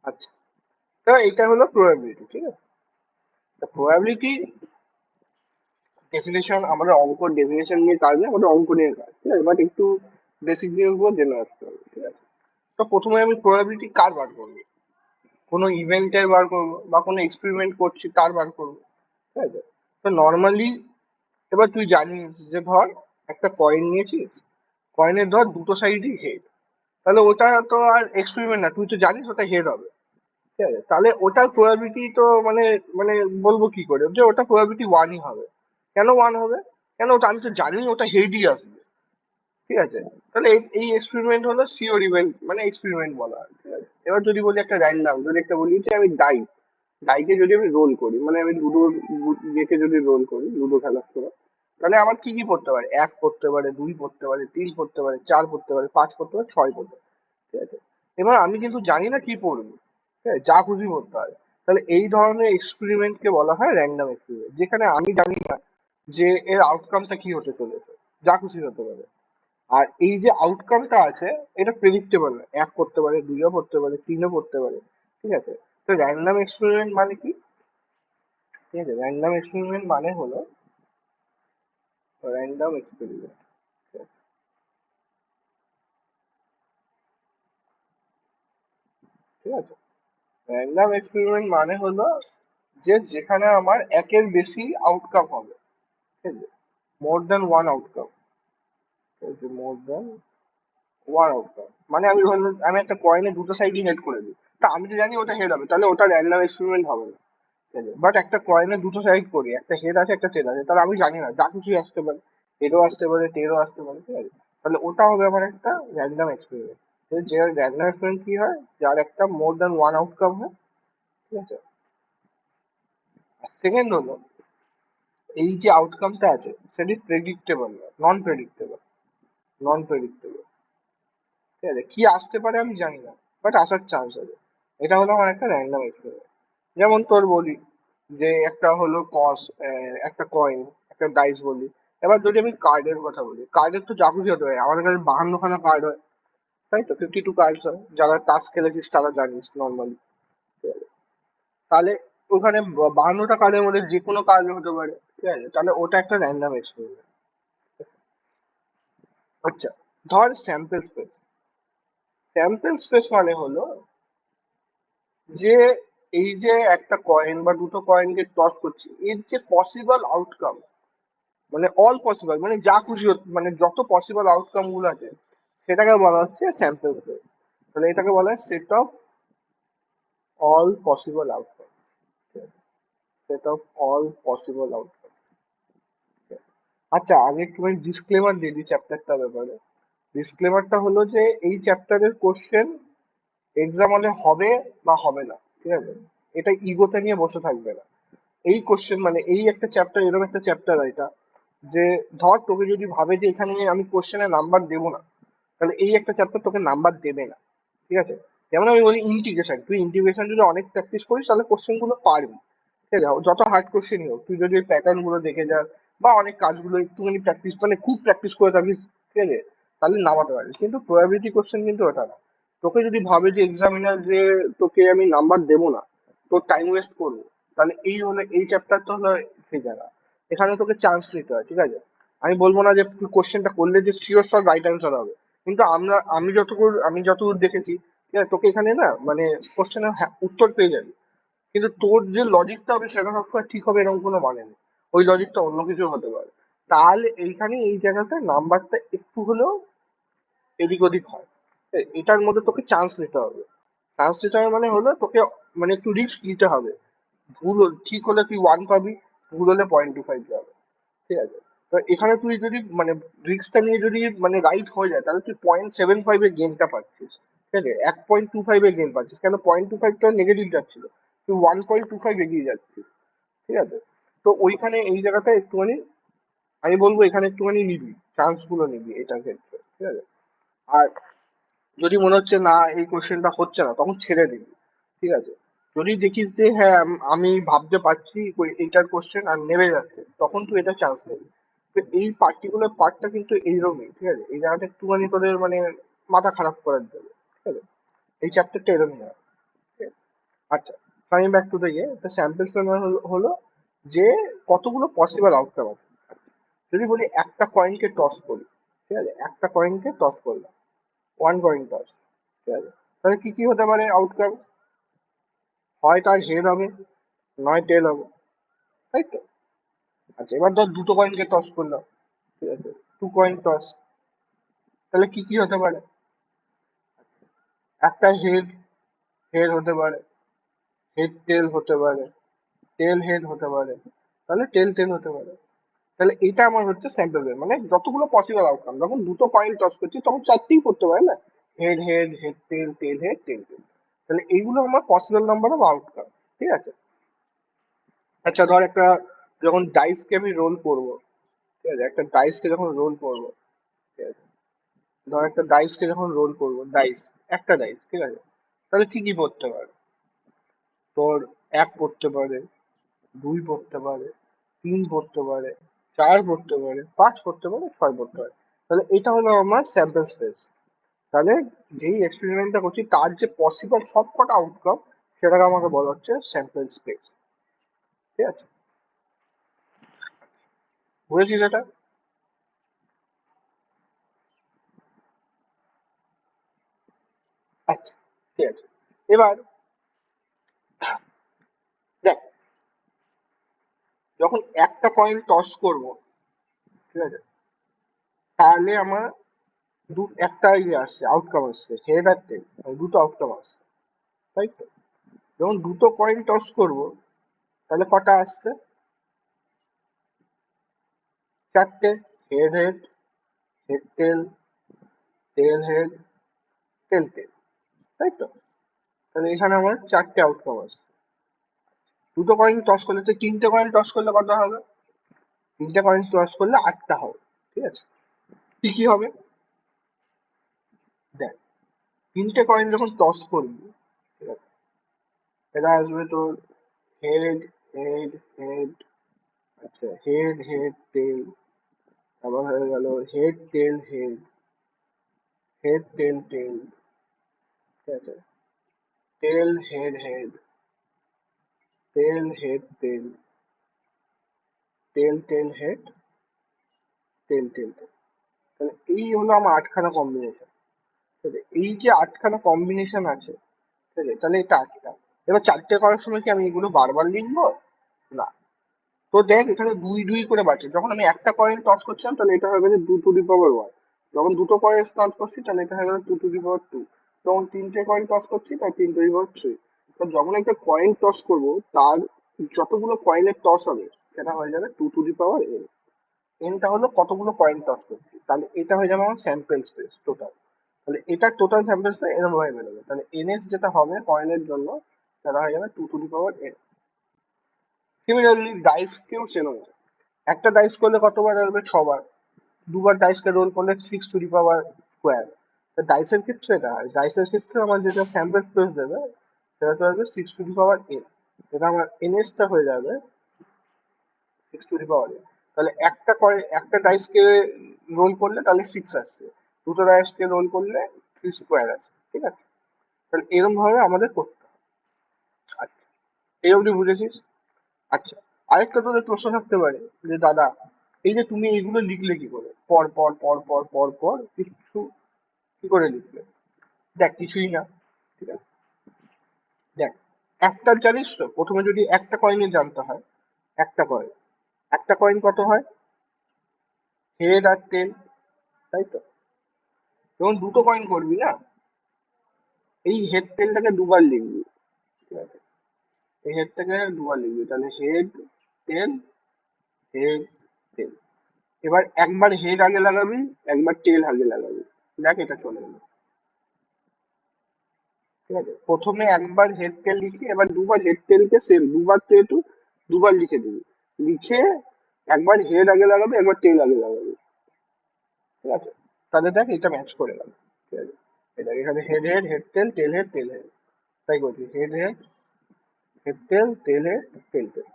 আচ্ছা, তো এটা হলো প্রবাবিলিটি, ঠিক আছে। প্রবাবিলিটি ডেফিনেশন, আমাদের অঙ্ক ডেফিনেশন নিয়ে কাজ নেই, আমাদের অঙ্ক নিয়ে কাজ, ঠিক আছে, বাট একটু বেসিক জিনিসগুলো জেনে রাখতে হবে, ঠিক আছে। তো প্রথমে আমি প্রবাবিলিটি কার বার করবো? কোনো ইভেন্টের বার করবো বা কোনো এক্সপেরিমেন্ট করছি তার বার করবো, ঠিক আছে। তো নর্মালি এবার তুই জানিস যে ধর একটা কয়েন নিয়েছিস, কয়েনের ধর দুটো সাইডই হেড, তাহলে ওটা তো আর এক্সপেরিমেন্ট না, তুই তো জানিস ওটা হেড হবে, ঠিক আছে। তাহলে ওটার প্রবাবিলিটি তো মানে মানে বলবো কি করে যে ওটা প্রবাবিলিটি ওয়ানই হবে। কেন ওয়ান হবে? কেন ওটা আমি তো জানি ওটা হেডই আসবে, ঠিক আছে। তাহলে এই এক্সপেরিমেন্ট হলো সিওর ইভেন্ট, মানে এক্সপেরিমেন্ট বলা হয়, ঠিক আছে। এবার যদি বলি একটা র্যান্ডাম, যদি একটা বলি যে আমি ডাইকে যদি আমি রোল করি, মানে আমি লুডো রেখে যদি রোল করি, লুডো খেলার সময়, তাহলে আমার কি কি পড়তে পারে? এক পড়তে পারে, দুই পড়তে পারে, তিন পড়তে পারে, চার পড়তে পারে, পাঁচ পড়তে পারে, ছয় পড়তে পারে, ঠিক আছে। এবার আমি কিন্তু জানি না কি পড়বে, ঠিক আছে, যা খুশি পড়তে পারে। তাহলে এই ধরনের এক্সপেরিমেন্টকে বলা হয় র্যান্ডম এক্সপেরিমেন্ট, যেখানে আমি জানি না যে এর আউটকামটা কি হতে চলেছে, যা খুশি হতে পারে। আর এই যে আউটকামটা আছে, এটা প্রেডিক্টেবল না, এক করতে পারে, দুইও করতে পারে, তিনও করতে পারে, ঠিক আছে। তো র্যান্ডম এক্সপেরিমেন্ট মানে কি? ঠিক আছে, র্যান্ডম এক্সপেরিমেন্ট মানে হলো র্যান্ডম এক্সপেরিমেন্ট, ঠিক আছে। র্যান্ডম এক্সপেরিমেন্ট মানে হলো যে যেখানে আমার একের বেশি আউটকাম হবে, ঠিক আছে, মোর দ্যান ওয়ান আউটকাম, ঠিক আছে, মোর দ্যান ওয়ান আউটকাম। মানে আমি ধরুন আমি একটা কয়েনে দুটো সাইডই হেড করে দিই, তা আমি তো জানি ওটা হেড হবে, তাহলে ওটা র্যান্ডম এক্সপেরিমেন্ট হবে না, ঠিক আছে। বাট একটা কয়েনে দুটো সাইড করি, একটা হেড আছে একটা টেল আছে, তাহলে আমি জানি না, যা কিছুই আসতে পারে, হেডও আসতে পারে, টেলও আসতে পারে, ঠিক আছে। তাহলে ওটা হবে আমার একটা র্যান্ডম এক্সপেরিমেন্ট। যে র্যান্ডম এক্সপেরিমেন্ট কি হয়, যার একটা মোর দ্যান ওয়ান আউটকাম হয়, ঠিক আছে। সেকেন্ড হলো এই যে আউটকামটা আছে সেটি প্রেডিক্টেবল না, নন প্রেডিক্টেবল, ঠিক আছে। কি আসতে পারে আমি জানি না, বাট আসার চান্স আছে। এটা হলো আমার একটা র্যান্ডম এক্সপেরিমেন্ট। যেমন তোর বলি যে একটা হলো একটা কয়েন, একটা ডাইস বলি। এবার যদি আমি কার্ডের কথা বলি, কার্ডের তো যা খুশি হতে পারে, আমাদের কাছে 52খানা কার্ড হয়, তাই তো 52 কার্ডস হয়, যারা টাস খেলেছিস তারা জানিস নর্মালি। তাহলে ওখানে 52টা কার্ডের মধ্যে যে কোনো কার্ড হতে পারে, ঠিক আছে, তাহলে ওটা একটা র্যান্ডম এক্সপেরিমেন্ট। আচ্ছা, ধর স্যাম্পল স্পেস মানে হলো যে এই যে একটা কয়েন বা দুটো কয়েনকে টস করছি, এর যে পসিবল আউটকাম, মানে অল পসিবল, মানে যা খুশি মানে যত পসিবল আউটকাম গুলো আছে, সেটাকে বলা হচ্ছে স্যাম্পল স্পেস। তাহলে এটাকে বলা হয় set of all possible outcome, set of all possible outcome. আচ্ছা, আমি একটুখানি ডিসক্লেমার দিয়ে দিই চ্যাপ্টারটা ব্যাপারে। ডিসক্লেমারটা হলো যে এই চ্যাপ্টারের কোশ্চেন এক্সাম হলে হবে বা হবে না, ঠিক আছে। এটা ইগোতে নিয়ে বসে থাকবে না। এই কোশ্চেন মানে এই একটা চ্যাপ্টার, এরকম একটা চ্যাপ্টার এটা, যে ধর তোকে যদি ভাবে যে এখানে আমি কোশ্চেনে নাম্বার দেবো না, তাহলে এই একটা চ্যাপ্টার তোকে নাম্বার দেবে না, ঠিক আছে। যেমন আমি বলি ইন্টিগ্রেশন, তুই ইন্টিগ্রেশন যদি অনেক প্র্যাকটিস করিস তাহলে কোশ্চেন গুলো পারবি, ঠিক আছে। যত হার্ড কোশ্চেনই হোক, তুই যদি ওই প্যাটার্ন গুলো দেখে যাস বা অনেক কাজগুলো একটুখানি প্র্যাকটিস, মানে খুব প্র্যাকটিস করে থাকিস, ঠিক আছে, তাহলে নামাতে পারিস। কিন্তু প্রবাবিলিটি কোশ্চেন কিন্তু ওটা না। তোকে যদি ভাবে যে এক্সামিনার যে তোকে আমি নাম্বার দেবো না, তোর টাইম ওয়েস্ট করবো, তাহলে এই হলো এই চ্যাপ্টারটা হলো সেই জায়গা। এখানে তোকে চান্স নিতে হয়, ঠিক আছে। আমি বলবো না যে তুই কোশ্চেনটা করলে যে শিওর শট রাইট অ্যান্সার হবে, কিন্তু আমি যতদূর দেখেছি, ঠিক আছে, তোকে এখানে না মানে কোশ্চেনের উত্তর পেয়ে যাবি, কিন্তু তোর যে লজিকটা হবে সেটা সবসময় ঠিক হবে এরকম কোনো মানে নেই, ওই লজিকটা অন্য কিছু হতে পারে। তাহলে এইখানে এই জায়গাটায় নাম্বারটা একটু হলেও এদিক ওদিক হয়। এটার মধ্যে তোকে চান্স নিতে হবে। চান্স নিতে হবে মানে হলো তোকে মানে একটু রিস্ক নিতে হবে। ঠিক হলে তুই ওয়ান পাবি, ভুল হলে 0.25 পাবি, ঠিক আছে। তো এখানে তুই যদি মানে রিস্কটা নিয়ে যদি মানে রাইট হয়ে যায়, তাহলে তুই 0.75 এর গেমটা পাচ্ছিস, ঠিক আছে। 1.25 এর গেম পাচ্ছিস, কেন 0.25টা নেগেটিভ যাচ্ছিল, তুই 1.25 এগিয়ে যাচ্ছিস, ঠিক আছে। তো ওইখানে এই জায়গাটা একটুখানি আমি বলবো এখানে একটুখানি নিবি, চান্স গুলো নিবি এটার ক্ষেত্রে, ঠিক আছে। আর যদি মনে হচ্ছে না এই কোশ্চেনটা হচ্ছে না, তখন ছেড়ে দিবি, ঠিক আছে। যদি দেখিস যে হ্যাঁ আমি ভাবতে পারছি এইটার কোশ্চেন আর নেমে যাচ্ছে, তখন তুই এটা চান্স নিবি। তো এই পার্টিকুলার পার্টটা কিন্তু এইরকমই, ঠিক আছে। এই জায়গাটা একটুখানি তোদের মানে মাথা খারাপ করার জন্য, ঠিক আছে। এই চ্যাপ্টারটা এরকমই হয়, ঠিক আছে? আচ্ছা, coming back to the sample space মানে হলো যে কতগুলো পসিবল আউটকাম আছে। যদি বলি একটা কয়েনকে টস করি, ঠিক আছে, একটা কয়েনকে টস করলাম, ওয়ান কয়েন টস, ঠিক আছে, তাহলে কি কি হতে পারে আউটকাম? হয় তার হেড হবে, নয় টেল হবে, তাই তো? আচ্ছা, এবার ধর দুটো কয়েনকে টস করলাম, ঠিক আছে, টু কয়েন টস, তাহলে কি কি হতে পারে? একটা হেড, হেড হতে পারে, হেড টেল হতে পারে, টেল হেড হতে পারে, তাহলে টেল টেল হতে পারে। তাহলে এটা আমার হচ্ছে স্যাম্পল বেস, মানে যতগুলো পসিবল আউটকাম, যখন দুটো কয়েন টস করছি তখন চারটেই করতে পারে না, head head, head tail, tail head, tail tail. তাহলে এইগুলো আমার পসিবল নাম্বার অফ আউটকাম, ঠিক আছে। আচ্ছা, ধর একটা, যখন ডাইসকে আমি রোল করবো, ঠিক আছে, একটা ডাইসকে যখন রোল করবো, ঠিক আছে, ধর একটা ডাইসকে যখন রোল করবো, ডাইস, একটা ডাইস, ঠিক আছে, তাহলে কি কি পড়তে পারে? তোর এক পড়তে পারে, দুই পড়তে পারে, তিন পড়তে পারে, চার পড়তে পারে, পাঁচ পড়তে পারে, ছয় পড়তে পারে। তাহলে এটা হলো আমার স্যাম্পল স্পেস। তাহলে যেই এক্সপেরিমেন্টটা করছি তার যে পসিবল সবকটা আউটকাম, সেটাকে আমাকে বলা হচ্ছে স্যাম্পল স্পেস, ঠিক আছে। বুঝেছিস এটা? আচ্ছা, ঠিক আছে। এবার দেখ, যখন একটা কয়েন টস করব, ঠিক আছে, তাহলে আমার একটা ইয়ে আসছে, আউটকাম আসছে, হেড আর টেল, দুটো আউটকাম আসছে, তাই তো? যখন দুটো কয়েন টস করব, তাহলে কটা আসছে? চারটে। Head head, head tail, tail head, tail tail, তাই তো? তাহলে এখানে আমার চারটে আউটকাম আসছে। দুটো কয়েন টস করলে, তো তিনটে কয়েন টস করলে কত হবে? তিনটে কয়েন টস করলে আটটা হবে, ঠিক আছে। কি কি হবে? দেখ, তিনটে কয়েন যখন টস করবি, ঠিক আছে, এটা আসবে তোর হেড হেড হেড, আচ্ছা, হেড হেড টেল, আবার হয়ে গেল head tail head, head tail tail, ঠিক আছে, tail head head, tail head tail, tail tail head, tail tail tail. তাহলে এই হলো আমার আটখানা কম্বিনেশন, ঠিক আছে। এই যে আটখানা কম্বিনেশন আছে, ঠিক আছে, তাহলে এটা আটটা। এবার চারটে করার সময় কি আমি এগুলো বারবার লিখবো? না। তো দেখ, এখানে দুই দুই করে বাড়ছে। যখন আমি একটা কয়েন টস করছিলাম তাহলে এটা হয়ে গেছে 2 to the power 1। যখন দুটো কয়েন টস করছি তাহলে এটা হয়ে গেল 2 to the power 2। যখন তিনটে কয়েন টস করছি তাই 3 to the power 3। তো যখন একটা কয়েন টস করব, তার যতগুলো কয়েনের টস হবে সেটা হয়ে যাবে 2 to the power n। এনটা হলো কতগুলো কয়েন টস করছি, তাহলে এটা হয়ে যাবে আমার স্যাম্পল স্পেস টোটাল। তাহলে এটা টোটাল স্যাম্পল স্পেস এরকম ভাবে বেরোবে। তাহলে এনএস যেটা হবে কয়েনের জন্য, সেটা হয়ে যাবে 2 to the power n। Similarly ডাইসকেও সেরকম, একটা ডাইস করলে কতবার আসবে? 6 বার। দুবার ডাইসকে রোল করলে 6 to the power স্কোয়ার। ডাইসের ক্ষেত্রে এটা হয়, ডাইসের ক্ষেত্রে আমার যেটা স্যাম্পল স্পেস দেবে সেটা তো আসবে 6 to the power n। এটা আমার এনএস টা হয়ে যাবে 6 to the power n। তাহলে একটা ডাইসকে রোল করলে তাহলে 6 আসছে, দুটো ডাইসকে রোল করলে 3 স্কোয়ার আসছে, ঠিক আছে। তাহলে এরকম ভাবে আমাদের করতে হবে। আচ্ছা, এই অবধি বুঝেছিস? আচ্ছা, আরেকটা তোদের প্রশ্ন থাকতে পারে যে দাদা, এই যে তুমি এইগুলো লিখলে কি করে, পর পর পর পর পর পর কিছু, কি করে লিখলে? দেখ, কিছুই না, ঠিক আছে। দেখ, একটা জানিস তো, প্রথমে যদি একটা কয়েনের জানতে হয়, একটা কয়েন, একটা কয়েন কত হয়? হেড আর টেল, তাই তো? যখন দুটো কয়েন করবি না, এই হেড টেলটাকে দুবার লিখবি, ঠিক আছে, এই হেডটাকে দুবার লিখবি, তাহলে হেড টেল, হেড টেল। এবার একবার হেড আগে লাগাবি, একবার টেল আগে লাগাবি, দেখ এটা চলে গেলো, ঠিক আছে। প্রথমে একবার হেড টেল লিখি, এবার দুবার হেড টেলকে সেম দুবার যেহেতু, দুবার লিখে দিবি, লিখে একবার হেড আগে লাগাবি, একবার টেল আগে লাগাবি, ঠিক আছে। তাহলে দেখ এটা ম্যাচ করে গেল, ঠিক আছে। এটা এখানে head head, head tail, tail head, tail head, তাই করছি, head head, head tail, tail head, tail tail,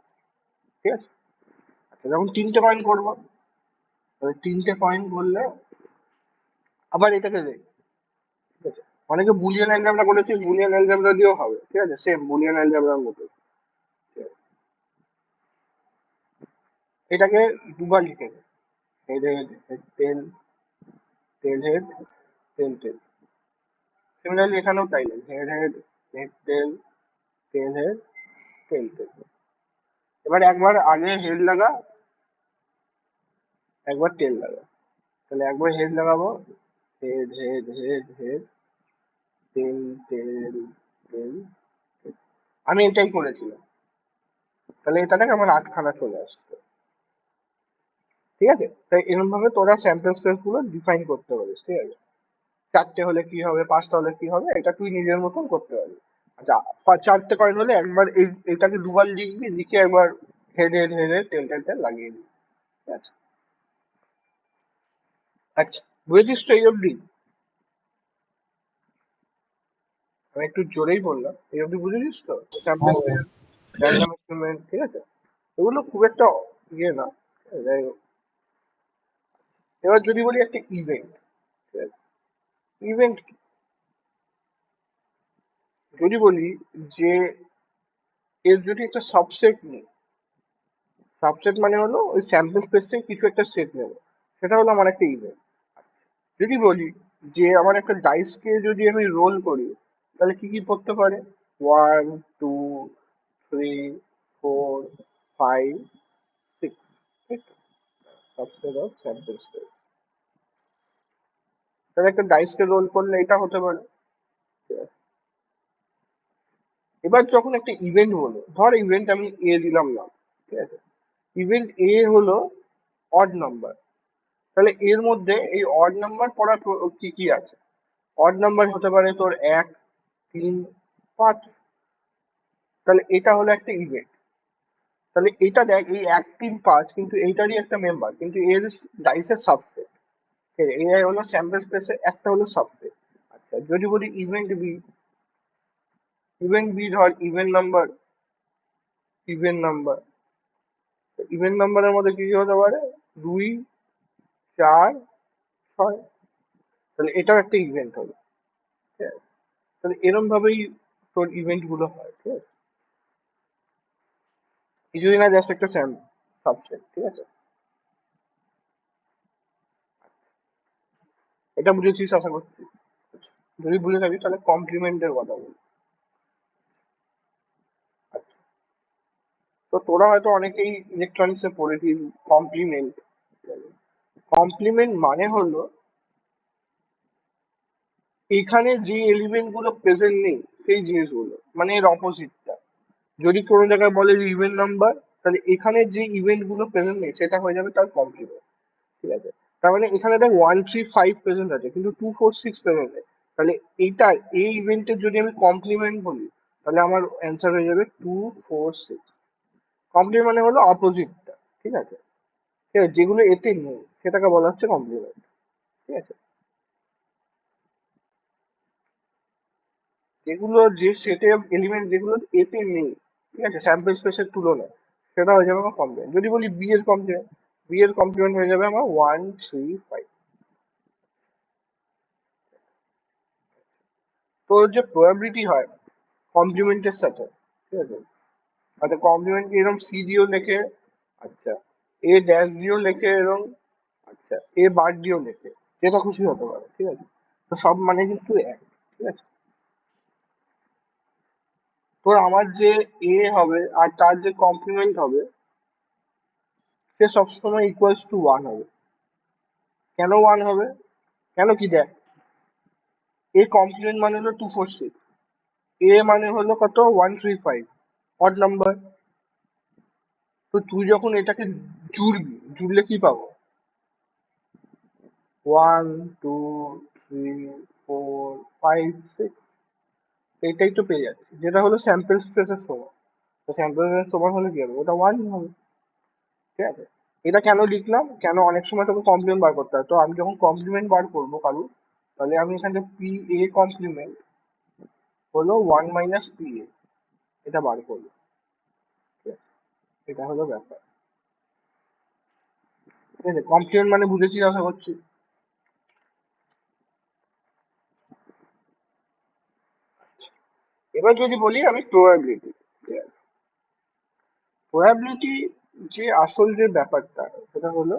ঠিক আছে। আচ্ছা, যখন তিনটে কয়েন করবো, তাহলে তিনটে কয়েন করলে আবার এটাকে দেখ, ঠিক আছে, অনেকে বুলিয়ান অ্যালজেব্রা করেছে, বুলিয়ান অ্যালজেব্রা দিয়েও হবে, ঠিক আছে, সেম বুলিয়ান অ্যালজেব্রার মতো। এটাকে দুবার লিখে নে, head head head tail, tail head, tail tail. Similarly এখানেও তাই নেই, head head head tail, tail head, tail tail. এবার একবার আগে হেড লাগা, একবার টেল লাগা। তাহলে একবার হেড লাগাবো, head head head head, tail tail টেল। আমি এটাই করেছিলাম, তাহলে এটা থেকে আমার 8খানা চলে আসতো। ঠিক আছে, তাই এরকম ভাবে তোরা স্যাম্পল স্পেস গুলো ডিফাইন করতে পারিস, ঠিক আছে। 4টে হলে কি হবে, 5টা হলে কি হবে, এটা তুই নিজের মতন করতে পারবি। আচ্ছা, 4টে কয়েন হলে একবার এটাকে দুবার লিখবি, লিখে একবার head head head head tail tail tail লাগিয়ে দিবি। ঠিক আছে। আচ্ছা, বুঝেছিস তো এই অবধি? আমি একটু জোরেই বললাম, এই অবধি বুঝেছিস তো? স্যাম্পল হ্যাঁ স্পেস, র্যান্ডম এক্সপেরিমেন্ট, ঠিক আছে, এগুলো খুব একটা ইয়ে না। যাই হোক, এবার যদি বলি একটা ইভেন্ট, ঠিক আছে, ইভেন্ট যদি বলি যে এর যদি একটা সাবসেট নেই, সাবসেট মানে হলো ওই স্যাম্পল স্পেস থেকে কিছু একটা সেট নেবো, সেটা হলো আমার একটা ইভেন্ট। যদি বলি যে আমার একটা ডাইস কে যদি আমি রোল করি, তাহলে কি কি পড়তে পারে? 1 2 3 4 5 6, ঠিক, সাবসেট অফ স্যাম্পল স্পেস। তাহলে একটা ডাইস কে রোল করলে এটা হতে পারে, ঠিক আছে? এবার যখন একটা ইভেন্ট বলো, ধর ইভেন্ট আমি এ দিলাম না, ঠিক আছে, ইভেন্ট এ হলো অড নাম্বার, তাহলে এর মধ্যে এই অড নাম্বার পড়া কি কি আছে? অড নাম্বার হতে পারে তোর 1 3 5, তাহলে এটা হলো একটা ইভেন্ট। তাহলে এটা দেখ, এই 1 3 5 কিন্তু এইটারই একটা মেম্বার, কিন্তু এর ডাইসের সাবসেট। এই হলো স্যাম্পল স্পেসের একটা হলো সাবসেট। আচ্ছা, যদি বলি ইভেন্ট বি, ইভেন্ট বি ধর event number, event number, event নাম্বারের মধ্যে কি কি হতে পারে? 2 4 6, তাহলে এটাও একটা ইভেন্ট হলো, ঠিক আছে? তাহলে এরম ভাবেই তোর ইভেন্ট গুলো হয়, ঠিক আছে, কিছুই না, জাস্ট একটা সাবসেট, ঠিক আছে। এটা বুঝেছিস আশা করছি। যদি বুঝে থাকি তাহলে কমপ্লিমেন্টের কথা বলি। আচ্ছা, তো তোরা হয়তো অনেকেই ইলেকট্রনিক্সে পড়েছিস কমপ্লিমেন্ট। কমপ্লিমেন্ট মানে হলো এখানে যে এলিমেন্ট গুলো প্রেজেন্ট নেই সেই জিনিসগুলো, মানে এর অপোজিটটা। যদি কোনো জায়গায় বলে যে ইভেন্ট নাম্বার, তাহলে এখানে যে ইভেন্ট গুলো প্রেজেন্ট নেই সেটা হয়ে যাবে তার কমপ্লিমেন্ট, ঠিক আছে। তার মানে এখানে দেখ 1 3 5 প্রেজেন্ট আছে কিন্তু 2 4 6 প্রেজেন্ট নেই, তাহলে এইটা, এই ইভেন্টের যদি আমি কমপ্লিমেন্ট বলি, তাহলে আমার অ্যান্সার হয়ে যাবে 2 4 6। কমপ্লিমেন্ট মানে হলো অপোজিটটা, ঠিক আছে, ঠিক আছে, যেগুলো এতে নেই সেটাকে বলা হচ্ছে কমপ্লিমেন্ট, ঠিক আছে। যেগুলো যে সেটে এলিমেন্ট যেগুলো এতে নেই, ঠিক আছে, স্যাম্পল স্পেসের তুলনায়, সেটা হয়ে যাবে আমার কমপ্লিমেন্ট। যদি বলি বি এর কমপ্লিমেন্ট, বি এর কমপ্লিমেন্ট হয়ে যাবে আমার 1 3 5। তো যে প্রবাবিলিটি হয় কমপ্লিমেন্টের সাথে, ঠিক আছে, আচ্ছা, কমপ্লিমেন্ট এরকম সি দিয়েও লেখে, আচ্ছা, এ ড্যাশ দিয়েও লেখে এরকম, আচ্ছা, এ বার দিয়েও লেখে, যেটা খুশি হতে পারে, ঠিক আছে। তো সব মানে কিন্তু এক, ঠিক আছে। তো আমার যে এ হবে আর তার যে কমপ্লিমেন্ট হবে সে সবসময় ইকুয়ালস টু 1 হবে। কেন 1 হবে? কেন কি দেখ, এ কমপ্লিমেন্ট মানে হলো 2 4 6, এ মানে হলো কত 1 3 5, অড নাম্বার। তো তুই যখন এটাকে জুড়বি, জুড়লে কি পাবো? 1 2 3 4 5 6, এইটাই তো পেয়ে যাচ্ছে, যেটা হলো স্যাম্পল স্পেসের সমান। তো স্যাম্পল স্পেসের সমান হলে কি হবে? ওটা 1 হবে, ঠিক আছে। এটা কেন লিখলাম, কেন অনেক সময় তোকে কমপ্লিমেন্ট বার করতে হয়, তো আমি যখন কমপ্লিমেন্ট বার করবো কারু, তাহলে আমি এখানে পি এ কমপ্লিমেন্ট হলো 1 - পি এ, এটা বার করবো, ঠিক আছে? এটা হলো ব্যাপার, ঠিক আছে। কমপ্লিমেন্ট মানে বুঝেছি আশা করছি। এবার যদি বলি আমি প্রবাবিলিটি, প্রবাবিলিটি যে আসল যে ব্যাপারটা সেটা হলো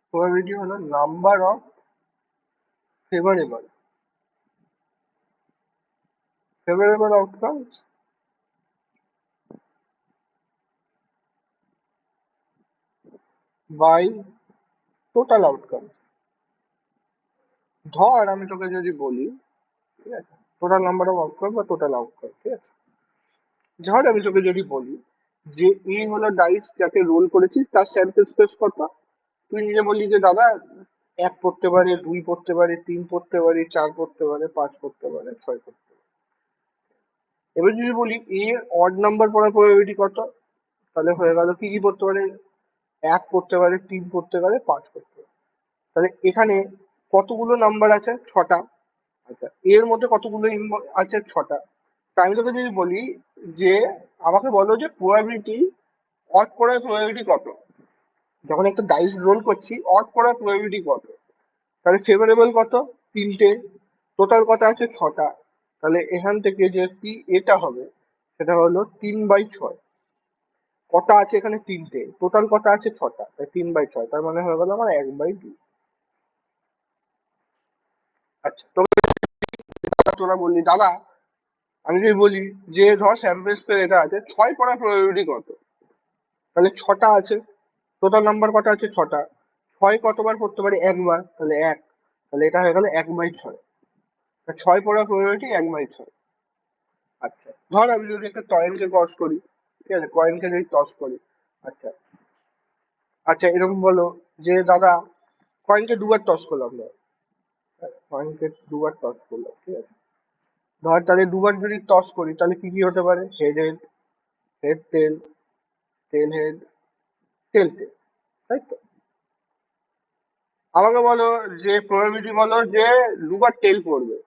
প্রবাবিলিটি হলো number of favourable favourable outcomes by total outcome. ধর আমি তোকে যদি বলি, ঠিক আছে, টোটাল নাম্বার অফ আউটকাম বা টোটাল আউটকাম, ঠিক আছে, ধর আমি তোকে যদি বলি যে এই হলো ডাইস যাকে রোল করেছিস তার স্যাম্পল স্পেস কত, তুই নিজে বললি যে দাদা এক পড়তে পারে, দুই পড়তে পারে, তিন পড়তে পারে, চার পড়তে পারে, পাঁচ পড়তে পারে, ছয় পড়তে পারে। এবার যদি বলি এর অড নাম্বার পড়ার প্রবাবিলিটি কত, তাহলে হয়ে গেল কি কি পড়তে পারে, এক পড়তে পারে, তিন পড়তে পারে, পাঁচ পড়তে পারে। তাহলে এখানে কতগুলো নাম্বার আছে, ছটা। আচ্ছা, এর মধ্যে কতগুলো আছে, ছটা। তা আমি তোকে যদি বলি যে আমাকে বলো যে প্রবাবিলিটি অড করার প্রবাবিলিটি কত, যখন একটা ডাইস রোল করছি অড করার প্রবাবিলিটি কত, তাহলে ফেভারেবল কত, তিনটে, টোটাল কত আছে, ছটা। তাহলে এখান থেকে যে কি এটা হবে সেটা হলো 3/6। কটা আছে এখানে, তিনটে, টোটাল কটা আছে, ছটা, তাই 3/6, তার মানে হয়ে গেল আমার 1/2। আচ্ছা, তোরা বললি দাদা, আমি যদি বলি যে ধর স্যাম্পল স্পেস এটা আছে, ছয় পড়ার প্রবাবিলিটি কত, তাহলে ছটা আছে, টোটাল নাম্বার কটা আছে, ছটা, ছয় কতবার পড়তে পারি, একবার, তাহলে এক, তাহলে এটা হয়ে গেল 1/6। তা ছয় পড়ার প্রবাবিলিটি 1/6। আচ্ছা, ধর আমি যদি একটা কয়েনকে টস করি, ঠিক আছে, কয়েনকে যদি টস করি, আচ্ছা, আচ্ছা এরকম বলো যে দাদা কয়েনকে দুবার টস করলাম, ধর কয়েনকে দুবার টস করলাম, ঠিক আছে, ধর তাহলে দুবার যদি টস করি তাহলে কি কি হতে পারে, head head, head tail, tail head, tail tail, তাই তো। আমাকে বলো যে প্রবাবিলিটি বলো যে দুবার টেল পড়বে,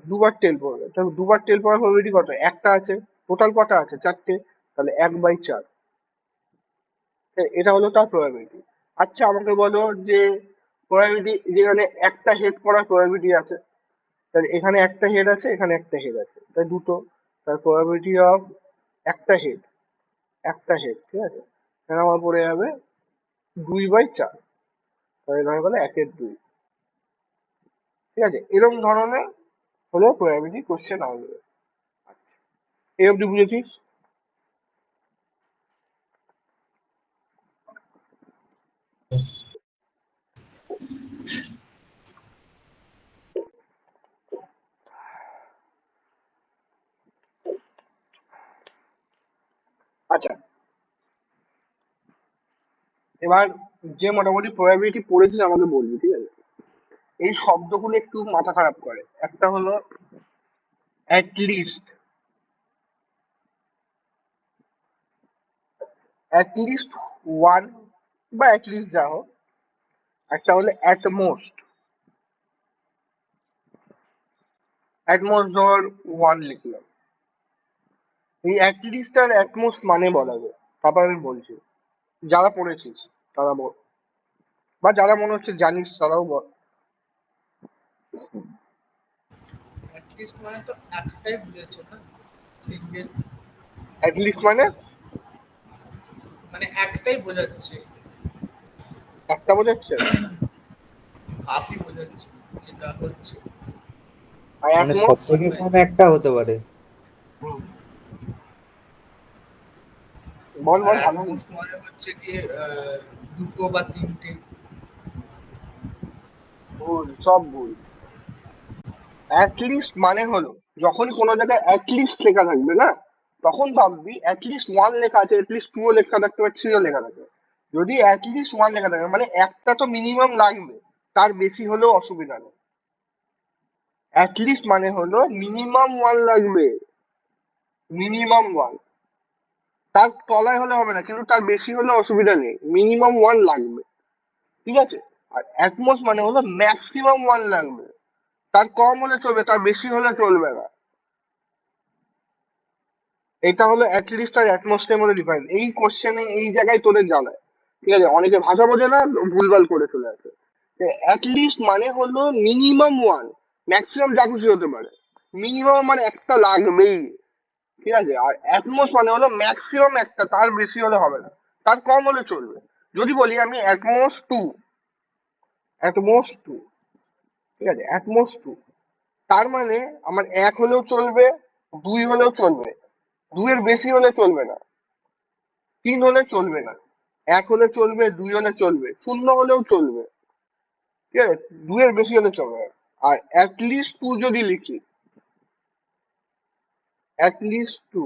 দুবার টেল পড়বে, তাহলে দুবার টেল পড়ার প্রবাবিলিটি কত, একটা আছে, টোটাল কটা আছে, চারটে, তাহলে 1/4। এটা হলো তার প্রবাবিলিটি। আচ্ছা আমাকে বলো যে প্রবাবিলিটি যেখানে একটা হেড পড়ার প্রবাবিলিটি আছে, তাহলে এখানে একটা হেড আছে, এখানে একটা হেড আছে, তাই দুটো, তার প্রবাবিলিটি অফ একটা হেড, একটা হেড, ঠিক আছে, এখানে আমার পড়ে যাবে 2/4, তাহলে হয়ে গেলো 1/2। ঠিক আছে, এরকম ধরনের হলো প্রবাবিলিটি কোশ্চেন আসবে। এই অব্দি বুঝেছিস? আচ্ছা, এবার যে মোটামুটি প্রবাবিলিটি পড়েছিস আমাকে বলবি, ঠিক আছে, এই শব্দগুলো একটু মাথা খারাপ করে। একটা হলো অ্যাটলিস্ট, অ্যাটলিস্ট ওয়ান, বা অ্যাটলিস্ট যা হোক। একটা হলো অ্যাটমোস্ট, অ্যাটমোস্ট ধর ওয়ান লিখলাম। এই অ্যাটলিস্ট আর অ্যাটমোস্ট মানে বলা যায়, তারপর আমি বলছি, যারা পড়েছিস তারা বল, বা যারা মনে হচ্ছে জানিস তারাও বল। অ্যাটলিস্ট মানে তো একটাই বুঝেছে না, সিঙ্গেল, অ্যাটলিস্ট মানে মানে একটাই বোঝাচ্ছে, একটা বোঝাচ্ছে, হাফই বোঝাচ্ছে যেটা হচ্ছে। আর মানে সব অ্যাটমোস্ট, থেকে কম একটা হতে পারে। বল আর বল ভালো অ্যাটমোস্ট মানে হচ্ছে কি দুটো বা তিনটে। ভুল, সব ভুল। অ্যাটলিস্ট মানে হলো যখন কোনো জায়গায় অ্যাটলিস্ট লেখা থাকবে না, তখন ভাববি অ্যাটলিস্ট ওয়ান লেখা আছে, অ্যাটলিস্ট টু লেখা থাকতে পারে, থ্রিও লেখা থাকে। যদি অ্যাটলিস্ট ওয়ান লেখা থাকে মানে একটা তো মিনিমাম লাগবে, তার বেশি হলেও অসুবিধা নেই। অ্যাটলিস্ট মানে হলো মিনিমাম ওয়ান লাগবে, মিনিমাম ওয়ান, তার তলায় হলে হবে না কিন্তু তার বেশি হলে অসুবিধা নেই, মিনিমাম ওয়ান লাগবে, ঠিক আছে। আর অ্যাটমোস্ট মানে হলো ম্যাক্সিমাম ওয়ান লাগবে, তার কম হলে চলবে, তার বেশি হলে চলবে না। এটা হলো অ্যাটলিস্ট আর অ্যাটমোস্ফিয়ার মধ্যে ডিফারেন্স। এই কোশ্চেনে এই জায়গায় তোদের জ্বালায়, ঠিক আছে, অনেকে ভাষা বোঝে না, ভুলভাল করে চলে আসে। অ্যাটলিস্ট মানে হলো মিনিমাম ওয়ান, ম্যাক্সিমাম যা খুশি হতে পারে, মিনিমাম মানে একটা লাগবেই, ঠিক আছে। আর অ্যাটমোস্ট মানে হলো ম্যাক্সিমাম একটা, তার বেশি হলে হবে না, তার কম হলে চলবে। যদি বলি আমি অ্যাটমোস্ট টু, অ্যাটমোস্ট টু, ঠিক আছে, অ্যাটমোস্ট টু, তার মানে আমার এক হলেও চলবে, দুই হলেও চলবে, দুইয়ের বেশি হলে চলবে না, তিন হলে চলবে না, এক হলে চলবে, দুই হলে চলবে, শূন্য হলেও চলবে, ঠিক আছে, দুইয়ের বেশি হলে চলবে না। আর অ্যাটলিস্ট টু যদি লিখি, অ্যাটলিস্ট টু,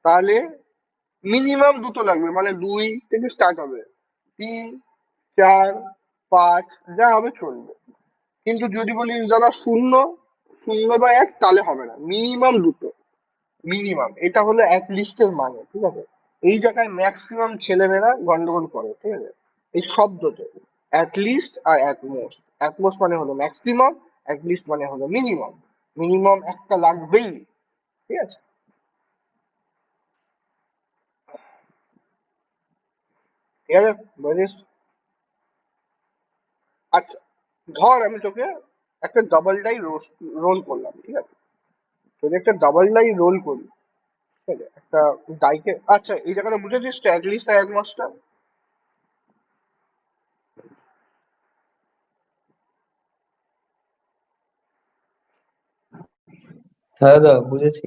তাহলে মিনিমাম দুটো লাগবে, মানে দুই থেকে স্টার্ট হবে, তিন, চার, পাঁচ, যা হবে চলবে। কিন্তু যদি বলি যারা শূন্য, শূন্য বা এক, তাহলে হবে না, মিনিমাম দুটো, মিনিমাম, এটা হলো এক লিস্টের মানে, ঠিক আছে। এই জায়গায় ম্যাক্সিমাম ছেলেমেয়েরা গন্ডগোল করে, ঠিক আছে, এই শব্দতে, অ্যাটলিস্ট আর অ্যাটমোস্ট। অ্যাটমোস্ট মানে হলো ম্যাক্সিমাম, অ্যাটলিস্ট মানে হলো মিনিমাম, মিনিমাম একটা লাগবেই, ঠিক আছে, ঠিক আছে, বুঝিস। আচ্ছা, ধর আমি তোকে একটা ডাবল ডাই রোল করলাম, ঠিক আছে, যদি একটা ডাবল ডাই রোল করি, ঠিক আছে, একটা ডাইকে, আচ্ছা এই জায়গাটা বুঝেছিস তো, অ্যাটলিস্ট আর অ্যাটমোস্টটা। হ্যাঁ দাদা বুঝেছি।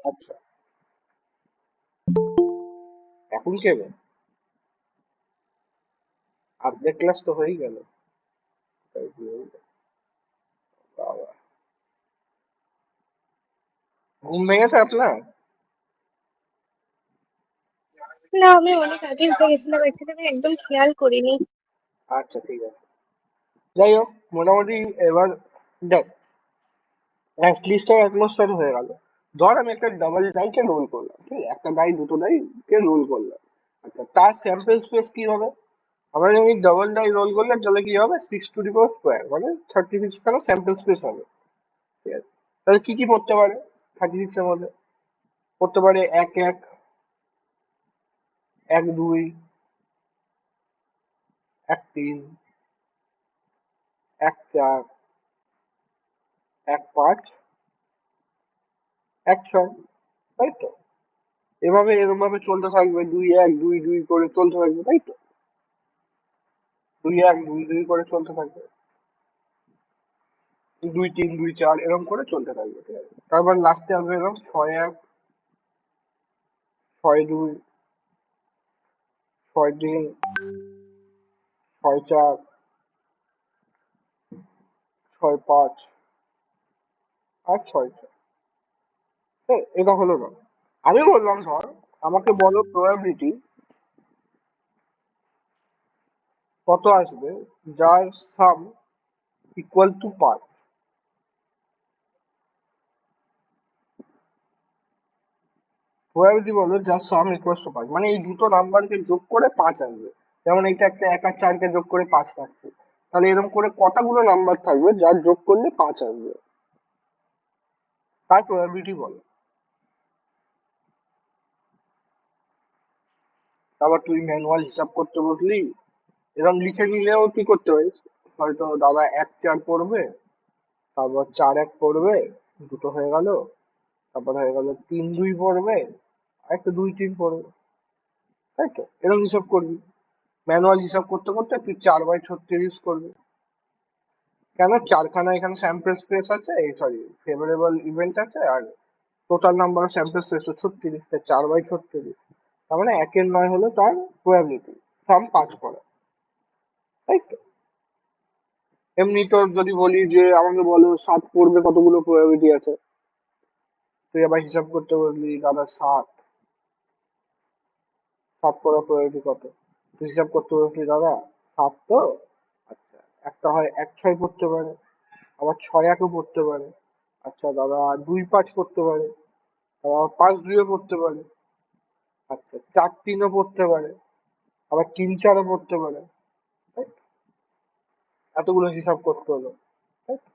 আচ্ছা, এখন কে রে? অর্ধেক ক্লাস তো হয়েই গেল। তাই কি হলো? বাবা, ঘুম ভেঙেছে আপনার? না, আমি অনেক আগে উঠে গেছিলাম, অ্যাকচুয়ালি আমি একদম খেয়াল করিনি। আচ্ছা ঠিক আছে, যাই হোক, মোটামুটি এবার দেখ, অ্যাটলিস্ট আর অ্যাটমোস্ফিয়ার হয়ে গেল। ধর আমি একটা ডাবল ডাইকে রোল করলাম, ঠিক আছে, একটা ডাই দুটো ডাই কে রোল করলাম। আচ্ছা, তার স্যাম্পল স্পেস কি হবে? আমরা যদি ডাবল ডাই রোল করলে তাহলে কি হবে, 6 টু দি পাওয়ার স্কোয়ার, মানে 36 খানা স্যাম্পল স্পেস হবে, ঠিক আছে। তাহলে কি কি পড়তে পারে 36 এর মধ্যে? পড়তে পারে এক এক, এক দুই, এক তিন, এক চার, এক পাঁচ, এক ছয়, তাই তো। এভাবে এরকম ভাবে চলতে থাকবে, দুই এক দুই দুই করে চলতে থাকবে, তাই তো, দুই এক দুই দুই করে চলতে থাকবে, দুই তিন দুই চার এরকম করে চলতে থাকবে, ঠিক আছে। তারপর লাস্টে আসবে এরকম ছয় এক, ছয় দুই, ছয় তিন, ছয় চার, ছয় পাঁচ, আর ছয় ছয়। এটা হলো না, আমি বললাম ধর, আমাকে বলো প্রবাবিলিটি কত আসবে যার সাম ইকুয়াল টু পাঁচ। প্রবাবিলিটি বলো যার সাম ইকুয়াল টু পাঁচ, মানে এই দুটো নাম্বারকে যোগ করে পাঁচ আসবে। যেমন এটা একটা এক আর চারকে যোগ করে পাঁচ থাকছে, তাহলে এরকম করে কতগুলো নাম্বার থাকবে যার যোগ করলে পাঁচ আসবে, তার প্রবাবিলিটি বলো। আবার তুই ম্যানুয়াল হিসাব করতে বসলি, এরকম লিখে নিলেও কি করতে পারিস, হয়তো দাদা এক চার পড়বে, তারপর চার এক পড়বে, দুটো হয়ে গেল, তারপর হয়ে গেল তিন দুই পড়বে, আর একটা দুই তিন পড়বে, তাই তো, এরকম হিসাব করবি। ম্যানুয়াল হিসাব করতে করতে তুই 4/36 করবি। কেন, চারখানা এখানে স্যাম্পল স্পেস আছে, এই সরি ফেভারেবল ইভেন্ট আছে, আর total number of sample space তো 36, 4/36, তার মানে একের নয় হলো তার প্রবাবিলিটি, সাম পাঁচ করা, তাই তো। এমনি তোর যদি বলি যে আমাকে বলো সাত পড়বে কতগুলো প্রবাবিলিটি আছে, তুই আবার হিসাব করতে বললি দাদা সাত, সাত পড়ার প্রবাবিলিটি কত, তুই হিসাব করতে বললি দাদা সাত তো, আচ্ছা, একটা হয় এক ছয় পড়তে পারে, আবার ছয় একও পড়তে পারে, আচ্ছা দাদা দুই পাঁচ পড়তে পারে, আবার পাঁচ দুইও পড়তে পারে, আচ্ছা চার তিনও পড়তে পারে, আবার তিন চারও পড়তে পারে, তাই তো? এতগুলো হিসাব করতে হলো, তাই তো?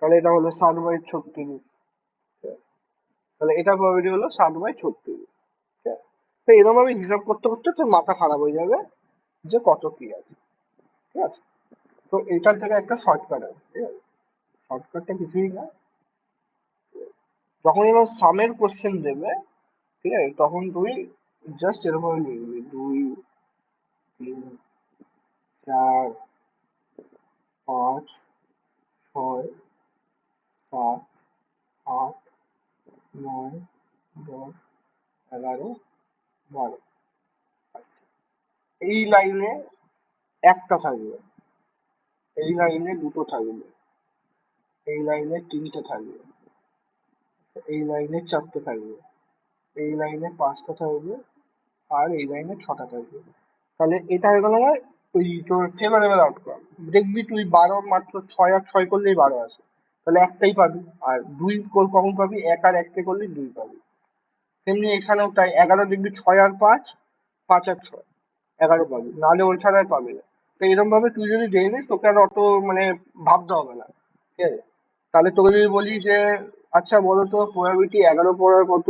তাহলে এটা হলো 7/36, তাহলে এটা প্রবাবিলিটি হলো 7/36, ঠিক আছে? তো এরকম ভাবে হিসাব করতে করতে তোর মাথা খারাপ হয়ে যাবে, যে কত কি আছে, ঠিক আছে? তো এটার থেকে একটা শর্টকাট আছে, ঠিক আছে? শর্টকাটটা কিছুই না, যখন এবার সামের কোশ্চেন দেবে, ঠিক আছে, তখন তুই জাস্ট এরকম লিখবি 2, 3, 4, 5, 6, 7, 8, 9, 10, 11, 12। এই লাইনে একটা থাকবে, এই লাইনে দুটো থাকবে, এই লাইনে তিনটে থাকবে, এই লাইনে চারটে থাকবে, এই লাইনে পাঁচটা থাকবে, আর এই লাইনে ছটা থাকবে। তাহলে এটা হয়ে গেল আমার ওই তোর ফেভারেবল আউটকাম। দেখবি তুই 12 মাত্র 6 আর 6 করলেই 12 আসে, তাহলে একটাই পাবি। আর দুই কখন পাবি? 1 আর 1 কে করলে 2 পাবি। তেমনি এখানেও তাই, 11 দেখবি 6 আর 5, 5 আর 6, 11 পাবি, নাহলে ওই ছাড়া আর পাবি না। তো এরকম ভাবে তুই যদি দেখে নিস, তোকে আর অত মানে ভাবতে হবে না, ঠিক আছে? তাহলে তোকে যদি বলি যে আচ্ছা বলো তো প্রবাবিলিটি 11 পড়ার কত,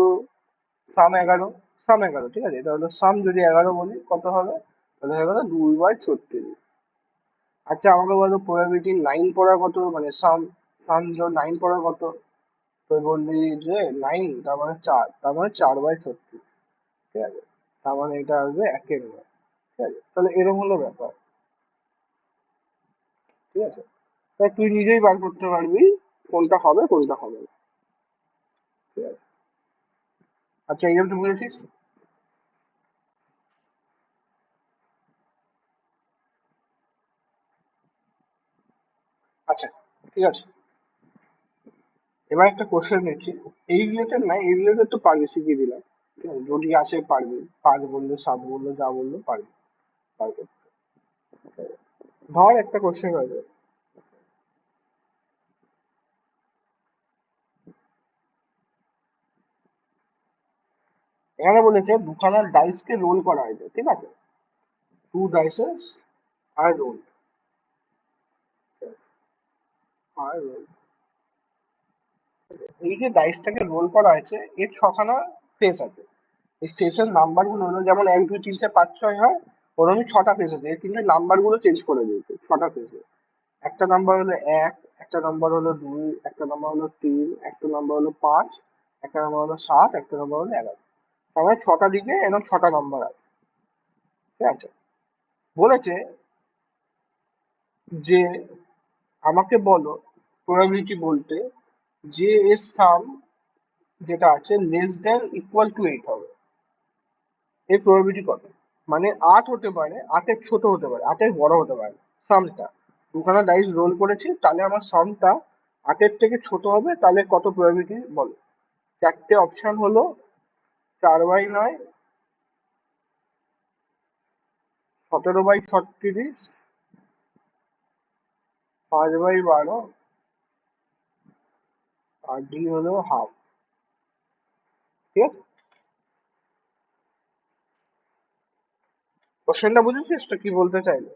সাম 11, সাম 11, ঠিক আছে? এটা হলো সাম, যদি 11 বলি কত হবে, তাহলে হয়ে গেল 2/36। আচ্ছা আমাকে বলো প্রবাবিলিটি 9 পড়ার কত, মানে সাম, সাম 9 পড়ার কত, তুই বললি যে 9, তার মানে 4, তার মানে 4/36, ঠিক আছে? তার মানে এটা আসবে 1/9, ঠিক আছে? তাহলে এরকম হলো ব্যাপার, ঠিক আছে? তাই তুই নিজেই বার করতে পারবি কোনটা হবে কোনটা হবে না, ঠিক আছে? আচ্ছা এই তুই বুঝেছিস? আচ্ছা ঠিক আছে, এবার একটা কোশ্চেন নিচ্ছি, এই রিলেটেড না, এই রিলেটেড তো পারবি, শিখিয়ে দিলাম, ঠিক আছে? যদি আসে পারবি, পাঁচ বললো, সাত বললো, যা বললো পারবি, পারবে। ধর একটা কোশ্চেন আছে, এখানে বলেছে দুখানা ডাইস কে রোল করা হয়েছে, ঠিক আছে? টু ডাইসেস আর রোল, আর রোল, এই যে ডাইসটাকে রোল করা হয়েছে এর ছখানা ফেস আছে। এই ফেসের নাম্বার গুলো হলো, যেমন 1, 2, 3, 4, 5, 6 হয়, ওরকমই 6টা ফেস আছে, এই কিন্তু নাম্বার গুলো চেঞ্জ করে দিয়েছে 6টা ফেসে। একটা নাম্বার হলো 1, একটা নাম্বার হলো 2, একটা নাম্বার হলো 3, একটা নাম্বার হলো 5, একটা নাম্বার হলো 7, একটা নাম্বার হলো 11। তার মানে 6টা দিকে এরকম 6টা নাম্বার আছে, ঠিক আছে? বলেছে যে আমাকে বলো প্রবাবিলিটি বলতে যে এর সাম যেটা আছে লেস দেন ইকুয়াল টু 8 হবে, এর প্রবাবিলিটি কত? মানে 8 হতে পারে, 8-এর ছোট হতে পারে, 8-এর বড় হতে পারে, সামটা দুখানা ডাইস রোল করেছি, তাহলে আমার সামটা 8-এর থেকে ছোট হবে, তাহলে কত প্রবাবিলিটি বলো? চারটে অপশন হলো 4/9, 17/36, 5/12, আর ডি হলো হাফ, ঠিক আছে? কোশ্চেনটা বুঝেছিস তো কি বলতে চাইলো?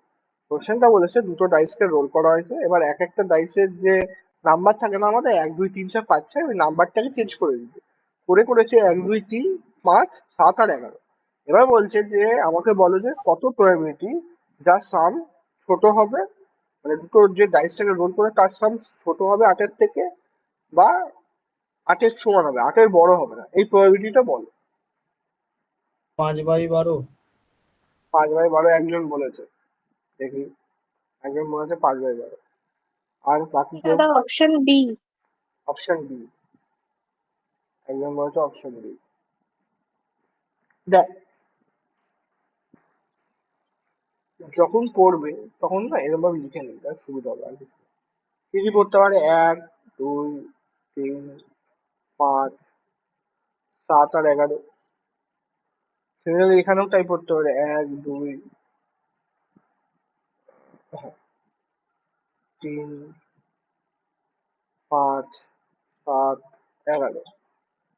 কোশ্চেনটা বলেছে দুটো ডাইস কে রোল করা হয়েছে, এবার এক একটা ডাইসের যে নাম্বার থাকে না আমাদের 1, 2, 3, 4, 5, 6, ওই নাম্বারটাকে চেঞ্জ করে দিচ্ছে, করেছে 1, 2, 3, 5, 7 আর 11। এবার বলছে যে আমাকে বলো যে কত প্রবাবিলিটি যার সাম ছোট হবে, মানে দুটো যে ডাইসটাকে রোল করে তার সাম ছোট হবে 8-এর থেকে, বা 8-এর সমান হবে, 8-এর বড় হবে না, এই প্রবাবিলিটিটা বলো। 5/12। 5/12 একজন বলেছে, দেখি, একজন বলেছে 5/12, আর বাকি কেউ? দাদা অপশন বি। অপশন বি, একজন বলেছে অপশন বি। দেখ, যখন করবে তখন না এরকম ভাবে লিখে নিই, তার সুবিধা হবে। আর কিছু না। কি কি পড়তে পারে? 1, 2, 3, 5, 7 আর 11। সিমিলারলি এখানেও তাই পড়তে পারে, 1, 2, 3, 5, 7, 11।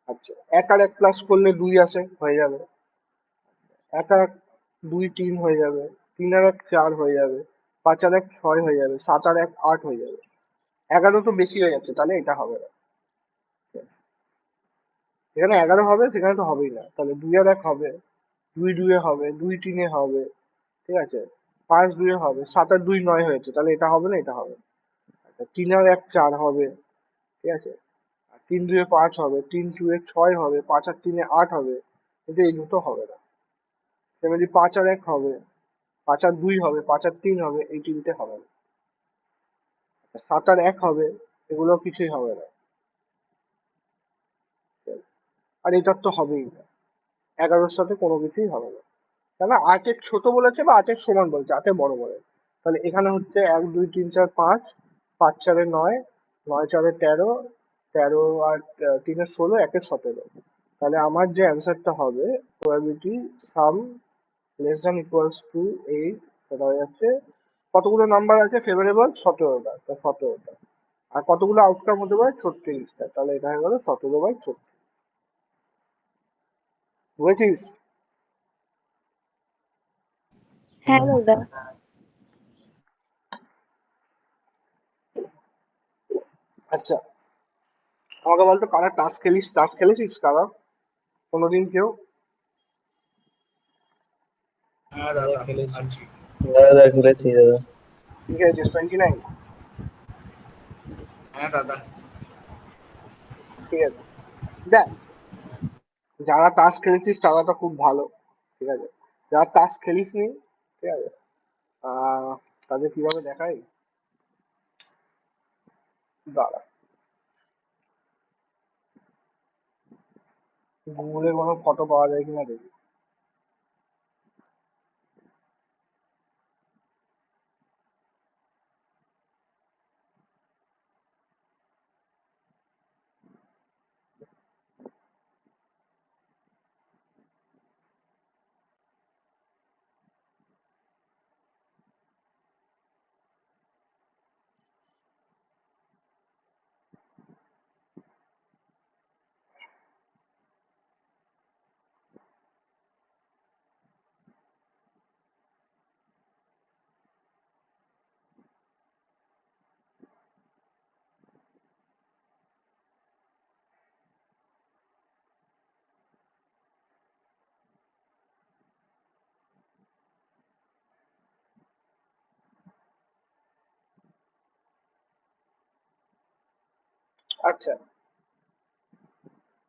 আচ্ছা 1 আর 1 প্লাস করলে 2 আসে, হয়ে যাবে। 1 আর 2, 3 হয়ে যাবে, 3 আর 1 4 হয়ে যাবে, 5 আর 1 6 হয়ে যাবে, 7 আর 1 8 হয়ে যাবে। 11 তো বেশি হয়ে যাচ্ছে, তাহলে এটা হবে না। এখানে 11 হবে, সেখানে তো হবেই না, তাহলে 2 আর 1 হবে, 2 2 এ হবে, 2 3 এ হবে, ঠিক ঠিক আছে, 5 2 হবে, 7 আর 2 9 হয়েছে, তাহলে এটা হবে না, এটা হবে। আচ্ছা, 3 আর 1 4 হবে, ঠিক আছে, আর 3 2 5 হবে, 3 2 6 হবে, 5 আর 3 8 হবে, কিন্তু এই দুটো হবে না। তেমনি 5 আর 1 হবে, 5 আর 2 হবে, 5 আর 3 হবে, এই তিনটে হবে না। 7 আর 1 হবে, এগুলো কিছুই হবে না। আর এটার তো হবেই না, 11-র সাথে কোনো কিছুই হবে না, কেন 8-এর ছোট বলেছে বা 8-এর সমান বলেছে, 8-এর বড় বলে। তাহলে এখানে হচ্ছে 1 2 3 4 5, 5 4 9, 9 4 13, 13 আর 3 16, 1 17। তাহলে আমার যে অ্যান্সারটা হবে, probability some less than equals to 8, সেটা হয়ে যাচ্ছে, কতগুলো নাম্বার আছে ফেভারেবল, 17টা, তো 17টা। আর কতগুলো আউটকাম হতে পারে, 36টা, তাহলে এটা হয়ে গেল 17/36। বুঝেছিস? হ্যাঁ দাদা। আচ্ছা, আমাকে বলতো কারা টাস্ক খেলিস, টাস্ক খেলেছিস কারা কোনোদিন কেউ? হ্যাঁ দাদা দাদা খেলেছি। আছি। দাদা খেলেছি দাদা। কি খেলেছিস, 29? হ্যাঁ দাদা। ঠিক আছে, দেখ, যারা তাস খেলেছিস তারা তো খুব ভালো, ঠিক আছে, যারা তাস খেলিসনি, ঠিক আছে, আহ তাদের কিভাবে দেখাই, দাঁড়া, গুগলে কোনো ফটো পাওয়া যায় কিনা দেখি। আচ্ছা,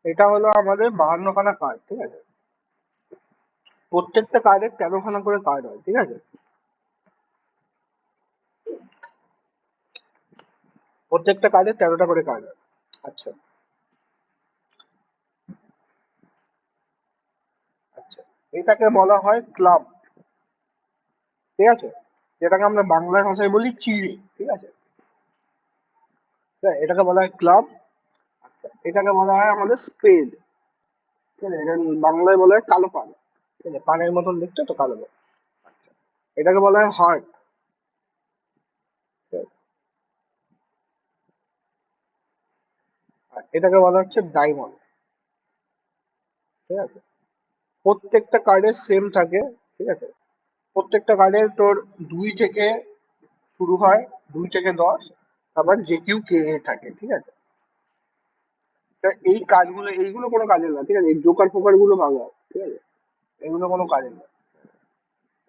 এটা হলো আমাদের 52খানা কার্ড, ঠিক আছে, প্রত্যেকটা কার্ডের 13খানা করে কার্ড হয়, ঠিক আছে, প্রত্যেকটা কার্ডের 13টা করে কার্ড হয়। আচ্ছা, আচ্ছা, এটাকে বলা হয় ক্লাব, ঠিক আছে, যেটাকে আমরা বাংলা ভাষায় বলি চিড়ি, ঠিক আছে, হ্যাঁ, এটাকে বলা হয় ক্লাব। এটাকে বলা হয় আমাদের স্পেড, ঠিক আছে, এটা বাংলায় বলা হয় কালো পান, ঠিক আছে, পানের মতন দেখতে তো, কালো পান। এটাকে বলা হয় হার্ট, আর এটাকে বলা হচ্ছে ডায়মন্ড, ঠিক আছে, প্রত্যেকটা কার্ডের সেম থাকে, ঠিক আছে, প্রত্যেকটা কার্ডের তোর 2 থেকে শুরু হয়, 2 থেকে 10, আবার যে কিউ কে এ থাকে, ঠিক আছে। তা এই কাজগুলো, এইগুলো কোনো কাজের না, ঠিক আছে, এই জোকার ফোকার গুলো ভাঙা, ঠিক আছে, এগুলো কোনো কাজের না,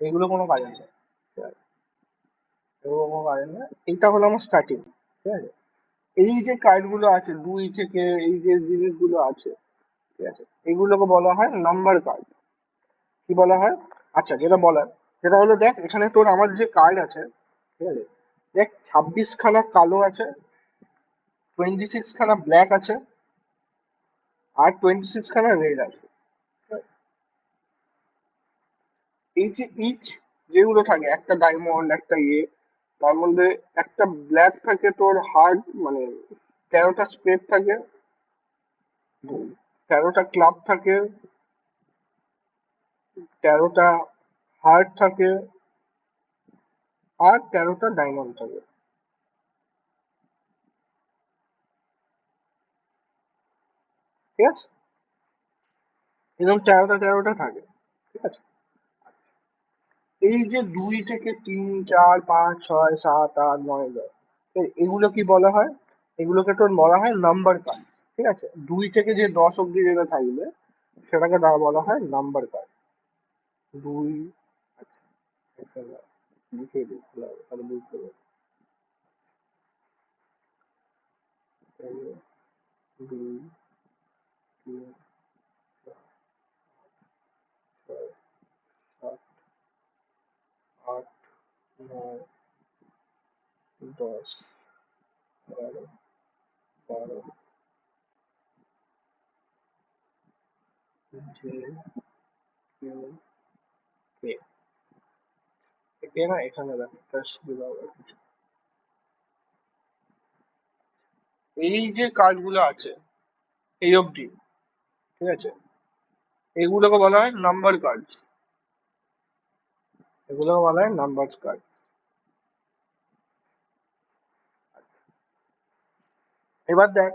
এগুলো কোনো কাজের না, ঠিক আছে, এগুলো কোনো কাজের না। এইটা হলো আমার স্টার্টিং, ঠিক আছে। এই যে কার্ড গুলো আছে 2 থেকে, এই যে জিনিসগুলো আছে, ঠিক আছে, এগুলোকে বলা হয় নাম্বার কার্ড। কি বলা হয়? আচ্ছা, যেটা বলার, সেটা হলো, দেখ এখানে তোর আমার যে কার্ড আছে, ঠিক আছে, দেখ 26খানা কালো আছে, 26খানা ব্ল্যাক আছে, আর 26খানা রেড আছে। এই যে ইচ যেগুলো থাকে, একটা ডায়মন্ড, একটা ইয়ে, তার মধ্যে একটা ব্ল্যাক থাকে তোর হার্ড, মানে 13টা স্পেড থাকে, 13টা ক্লাব থাকে, 13টা হার্ট থাকে, আর 13টা ডায়মন্ড থাকে, ঠিক আছে, এরকম 13টা থাকে, ঠিক আছে। এই যে 2 থেকে 3 4 5 6 7 8 9 10, এগুলো কি বলা হয়? এগুলোকে তোর বলা হয় নাম্বার কার্ড, ঠিক আছে, 2 থেকে যে 10 অব্দি যেটা থাকবে সেটাকে বলা হয় নাম্বার কার্ড। 2, লিখে দিই তাহলে বুঝতে পারবে। এক, দুই, তিন, চার, ছয়, সাত, আট, নয়, 10, 11, 12, যে কিউ কে। একে না এখানে রাখি, তার সুবিধা হবে কিছু। এই যে কার্ডগুলো আছে এই অবধি, ঠিক আছে, এগুলোকে বলা হয় নাম্বার কার্ড। এগুলোকে বলা হয় নাম্বার কার্ড। এবার দেখ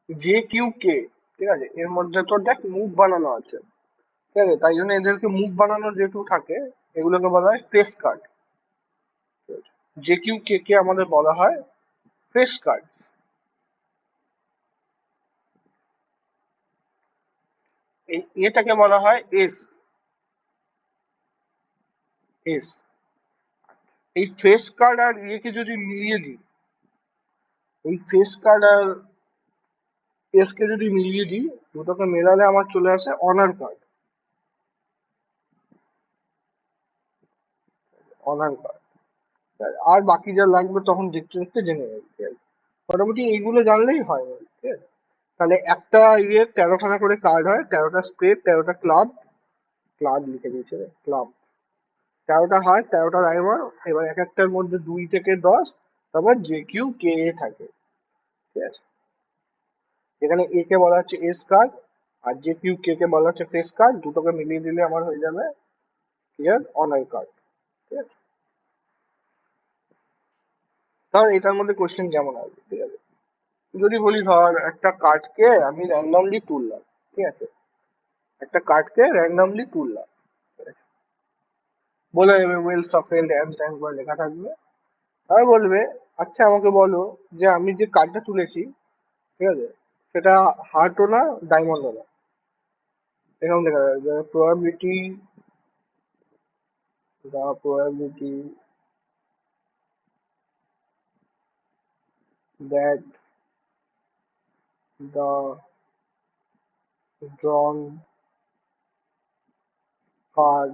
জে কিউ কে, ঠিক আছে, এর মধ্যে তোর দেখ মুভ বানানো আছে, ঠিক আছে, তাই জন্য এদেরকে মুভ বানানো যেটুকু থাকে এগুলোকে বলা হয় ফেস কার্ড। জে কিউ কে কে আমাদের বলা হয় ফেস কার্ড। এই এটাকে বলা হয় এস। এস এই ফেস কার্ড আর ইয়েকে যদি মিলিয়ে দিই, এই ফেস কার্ড আর এস কে যদি মিলিয়ে দিই, দুটোকে মেলালে আমার চলে আসে অনার কার্ড। অনার কার্ড আর বাকি যা লাগবে তখন দেখতে দেখতে জেনে যাবে, ঠিক আছে? মোটামুটি এইগুলো জানলেই হয়, ঠিক আছে। তাহলে একটা ইয়ে 13খানা করে কার্ড হয়, 13টা স্টেট, 13টা ক্লাব। ক্লাব লিখে দিয়েছে ক্লাব। 13টা হয়, 13টা রাইভার। এবার এক একটার মধ্যে 2 থেকে 10, তারপর জে কিউ কে এ থাকে, ঠিক আছে। এখানে এ কে বলা হচ্ছে এস কার্ড, আর জে কিউ কে কে বলা হচ্ছে ফেস কার্ড। দুটোকে মিলিয়ে দিলে আমার হয়ে যাবে ক্লিয়ার অনার কার্ড, ঠিক আছে। ধর এটার মধ্যে কোশ্চেন কেমন আসবে, ঠিক আছে। যদি বলি ধর একটা কার্ডকে আমি র্যান্ডমলি তুললাম, ঠিক আছে, একটা কার্ডকে র্যান্ডমলি তুললাম, ঠিক আছে? বলে দেবে ওয়েল সাফেল্ড হ্যান্ড ট্যান্ড করে লেখা থাকবে। আর বলবে আচ্ছা আমাকে বলো যে আমি যে কার্ডটা তুলেছি, ঠিক আছে, সেটা হার্টও না ডায়মন্ডও না। এরকম লেখা থাকবে probability, the probability that the drawn card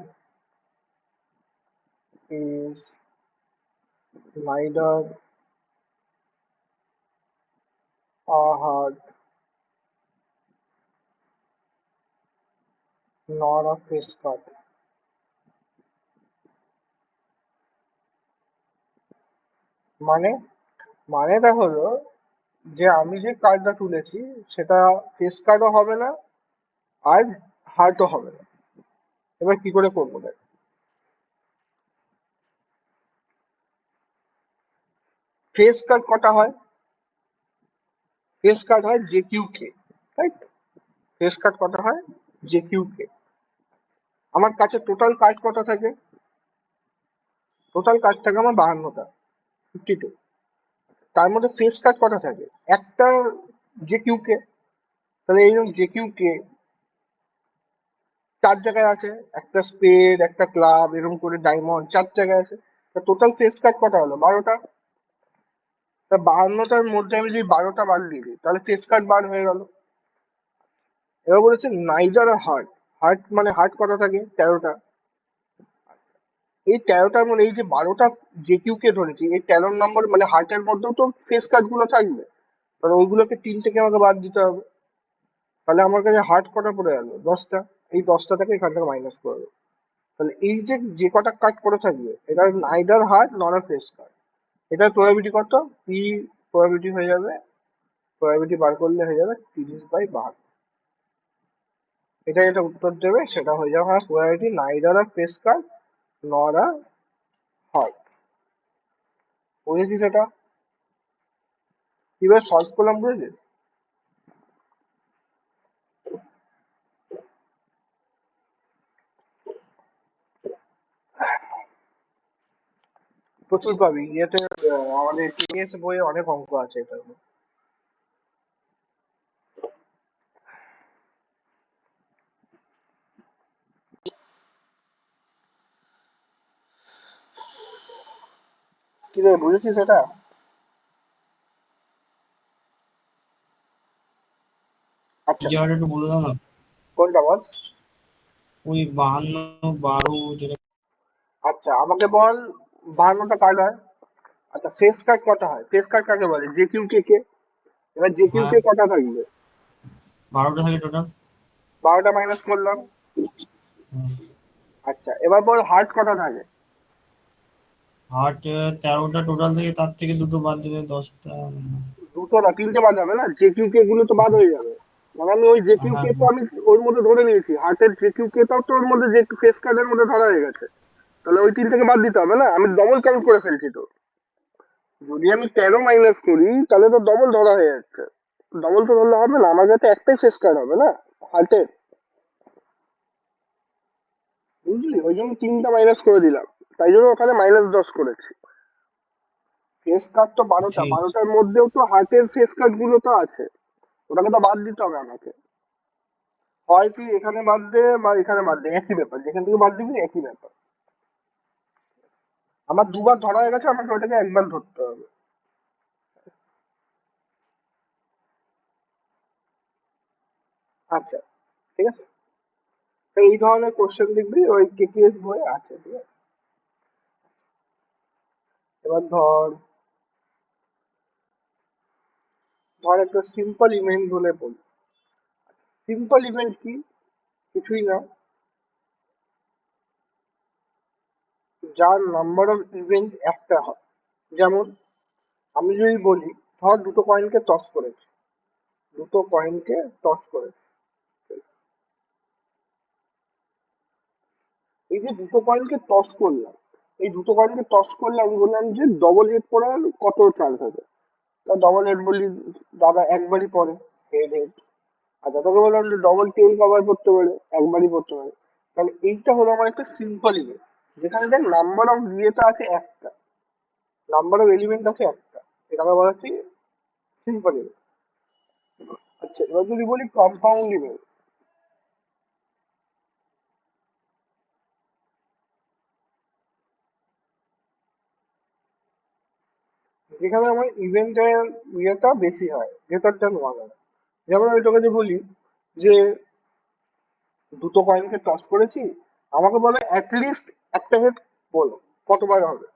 is neither a heart nor a face card. মানে মানেটা হলো যে আমি যে কার্ডটা তুলেছি সেটা ফেস কার্ডও হবে না আর হার্টও হবে না। এবার কি করে করবো দেখ, ফেস কার্ড কটা হয়? ফেস কার্ড হয় জে কিউ কে, রাইট? ফেস কার্ড কটা হয়? জে কিউ কে। আমার কাছে টোটাল কার্ড কটা থাকে? টোটাল কার্ড থাকে আমার 52টা, 52। তার মধ্যে ফেস কার্ড কটা থাকে? একটা জে কিউ কে। তাহলে এইরকম জে কিউ কে 4 জায়গায় আছে, একটা স্পেড, একটা ক্লাব, এরকম করে ডায়মন্ড 4 জায়গায় আছে। টোটাল ফেস কার্ড কটা হলো? 12টা। তা 52টার মধ্যে আমি যদি 12টা বার দিয়ে দিই তাহলে ফেস কার্ড বার হয়ে গেল। এবার বলেছে নাইদার হার্ট। হার্ট মানে হার্ট কটা থাকে? 13টা। এই 13টার মধ্যে এই যে 12টা জে কিউ কে ধরেছি, এই 13 নম্বর মানে হার্টের মধ্যেও তো ফেস কার্ড গুলো থাকবে। তাহলে ওইগুলোকে 3 থেকে আমাকে বাদ দিতে হবে। তাহলে আমার কাছে হার্ট কটা পড়ে গেল? 10টা। এই 10টা থেকে এখান থেকে মাইনাস করে দেবো। তাহলে এই যে যে কটা কার্ড পড়ে থাকবে এটা নাইদার হার্ট নর আ ফেস কার্ড। এটার প্রবাবিলিটি কত? পি প্রবাবিলিটি হয়ে যাবে, প্রবাবিলিটি বার করলে হয়ে যাবে 30/72। এটা যেটা উত্তর দেবে সেটা হয়ে যাবে আমার প্রবাবিলিটি নাইদার আ ফেস কার্ড নর আ হার্ট। বুঝেছিস সেটা? কিভাবে সলভ করলাম বুঝেছিস? প্রচুর পাবি ইয়েতে, আমাদের টিএস বইয়ে অনেক অঙ্ক আছে এটার মধ্যে। কি রে, বুঝেছিস এটা? কি আচ্ছা, জায়গাটা একটু বলে দাও না। কোনটা বল? ওই 52 12 যেটা। আচ্ছা আমাকে বল, 52টা কার্ড হয়। আচ্ছা ফেস কার্ড কটা হয়? ফেস কার্ড কাকে বলে? জে কিউ কে কে। এবার জে কিউ হ্যাঁ, কে কটা থাকবে? 12টা থাকে টোটাল। 12টা মাইনাস করলাম। আচ্ছা এবার বল হার্ট কটা থাকে? হার্ট 13টা টোটাল থেকে, তার থেকে দুটো বাদ দিলে 10টা। দুটো না, তিনটে বাদ হবে না, জে কিউ কে গুলো তো বাদ হয়ে যাবে। মানে আমি ওই জে কিউ হ্যাঁ কে তো আমি ওর মধ্যে ধরে নিয়েছি, হার্টের জে কিউ কে টাও তো ওর মধ্যে, যে ফেস কার্ডের মধ্যে ধরা হয়ে গেছে। তাহলে ওই তিনটাকে বাদ দিতে হবে না, আমি ডবল কাউন্ট করে ফেলছি তো। যদি আমি 13 মাইনাস করি তাহলে তো ডবল ধরা হয়ে যাচ্ছে। ডবল তো ধরলে হবে না, আমার কাছে একটাই ফেস কার্ড হবে না হার্টের। বুঝলি, ওই জন্য তিনটা মাইনাস করে দিলাম। তাই জন্য ওখানে -10 করেছি। ফেস কার্ড তো 12টা, ঠিক। 12টার মধ্যেও তো হার্টের ফেস কার্ড গুলো তো আছে, ওটাকে তো বাদ দিতে হবে আমাকে। হয় তুই এখানে বাদ দে বা এখানে বাদ দে, একই ব্যাপার, যেখান থেকে বাদ দিবি একই ব্যাপার। আমার দুবার ধরা হয়ে গেছে, আমাকে ওটাকে একবার ধরতে হবে। আচ্ছা ঠিক আছে, তো এই ধরনের কোশ্চেন লিখবি, ওই কেপিএস বই আছে, ঠিক আছে। এবার ধর, ধর একটা সিম্পল ইভেন্ট বলে বলি। সিম্পল ইভেন্ট কি? কিছুই না, যার নাম্বার অফ ইভেন্ট একটা হয়। যেমন আমি যদি বলি, ধর দুটো কয়েনকে টস করেছি, দুটো কয়েনকে টস করেছি। এই যে দুটো কয়েনকে টস করলাম, এই দুটো কয়েনকে টস করলে আমি বললাম যে ডবল হেড পড়ার কত চান্স আছে। তা ডবল হেড বলি, দাদা একবারই পড়ে, হেড হেড। আচ্ছা তোকে বললাম যে ডবল টেল কভার করতে পারে, একবারই করতে পারে। তাহলে এইটা হলো আমার একটা সিম্পল ইভেন্ট, যেখানে দেখ নাম্বার অফ ইয়েটা আছে একটা, নাম্বার অফ এলিমেন্ট আছে একটা, এটাকে বলা হচ্ছে সিম্পল ইভেন্ট। আচ্ছা এবার যদি বলি কম্পাউন্ড ইভেন্ট, যেখানে আমার ইভেন্টের ইয়েটা বেশি হয়, গ্রেটার দ্যান ওয়ান হয়। যেমন আমি তোকে যে বলি যে দুটো কয়েনকে টস করেছি, আমাকে বলে অ্যাটলিস্ট একটা হেড, বলো কতবার হবে।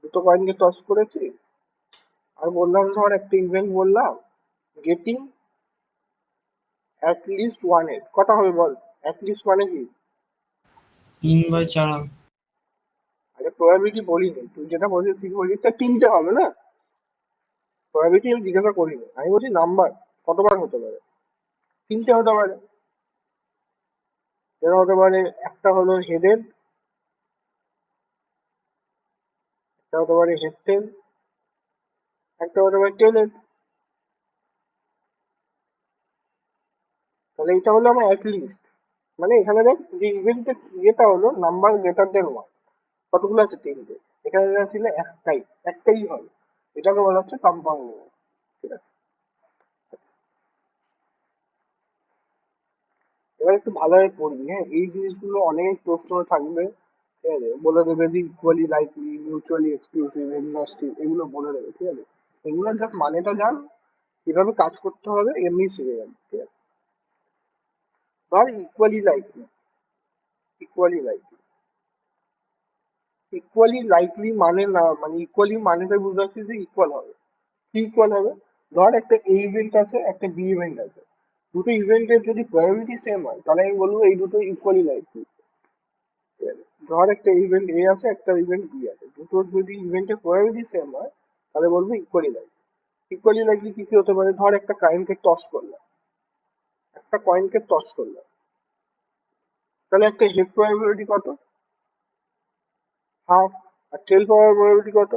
দুটো কয়েনকে টস করেছি, আর বললাম ধর একটা ইভেন্ট বললাম, গেটিং অ্যাটলিস্ট ওয়ান হেড, কটা হবে বল? অ্যাটলিস্ট মানে কি? 3/4। আরে প্রবাবিলিটি বলিনি, তুই যেটা বলছিস ঠিক বলছিস, তা তিনটে হবে না। প্রবাবিলিটি আমি জিজ্ঞাসা করিনি, আমি বলছি নাম্বার কতবার হতে পারে, তিনটে হতে পারে। যেটা হতে পারে, একটা হলো হেডের, একটা হতে পারে হেড টেল, একটা হতে পারে টেলের। তাহলে এটা হলো আমার অ্যাটলিস্ট, মানে এখানে দেখ যে ইভেন্টের ইয়েটা হলো নাম্বার গ্রেটার দেন ওয়ান, কতগুলো আছে? তিনটে। এখানে যেটা ছিল একটাই, একটাই হবে, এটাকে বলা হচ্ছে কম্পাউন্ড ইভেন্ট, ঠিক আছে। এবার একটু ভালোভাবে পড়বি, হ্যাঁ, এই জিনিসগুলো অনেক প্রশ্ন থাকবে। ঠিক আছে, বলে দেবে যে ইকুয়ালি লাইকলি, মিউচুয়ালি এক্সক্লুসিভ, এক্সস্টিভ, এগুলো বলে দেবে, ঠিক আছে। এগুলো জাস্ট মানেটা জান, কিভাবে কাজ করতে হবে এমনি শিখে যাবে, ঠিক আছে। ধর equally likely, equally likely, equally likely মানে না, মানে ইকুয়ালি মানেটা বুঝতে পারছিস যে ইকুয়াল হবে। কি ইকুয়াল হবে? ধর একটা এ ইভেন্ট আছে, একটা বি ইভেন্ট আছে, দুটো ইভেন্টের যদি প্রবাবিলিটি সেম হয় তাহলে আমি বলবো এই দুটো ইকুয়ালি লাইকলি। ধর একটা ইভেন্ট এ আছে, একটা ইভেন্ট বি আছে, দুটো যদি ইভেন্টের প্রবাবিলিটি সেম হয় তাহলে বলবো ইকুয়ালি লাইকলি। ইকুয়ালি লাইকলি কি কি হতে পারে? ধর একটা কয়েনকে টস করলাম, একটা কয়েনকে টস করলাম, তাহলে একটা হেড প্রবাবিলিটি কত? হাফ। আর টেল পাওয়ার প্রবাবিলিটি কত?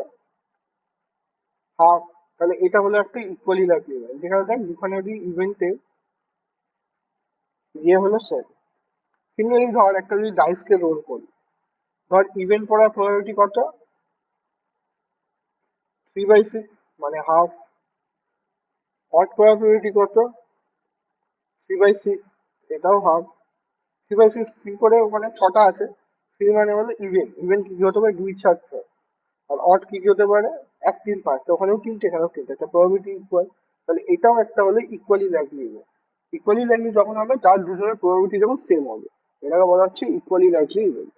হাফ। তাহলে এটা হলো একটা ইকুয়ালি লাইকলি ইভেন্ট, যেখানে দেখ দুখানে ইভেন্টে ইয়ে হলো সেম। সিমিলারলি ধর একটা যদি ডাইস কে রোল করি, ধর ইভেন্ট পড়ার প্রবাবিলিটি কত? 3/6, মানে হাফ। অড করার প্রবাবিলিটি কত? 3/6, এটাও হাফ। 3/6 থ্রি করে, ওখানে ছটা আছে, থ্রি মানে হলো ইভেন্ট, ইভেন্ট কি হতে পারে? 2, 4, 6। আর অড কি কি হতে পারে? 1 3 5, তো ওখানেও তিনটে, এখানেও তিনটে, একটা প্রবাবিলিটি ইকুয়াল। তাহলে এটাও একটা হলো equally likely event. Equally likely যখন হবে তার দুজনের প্রবাবিলিটি যখন সেম হবে, এটাকে বলা হচ্ছে ইকুয়ালি লাইকলি ইভেন্ট।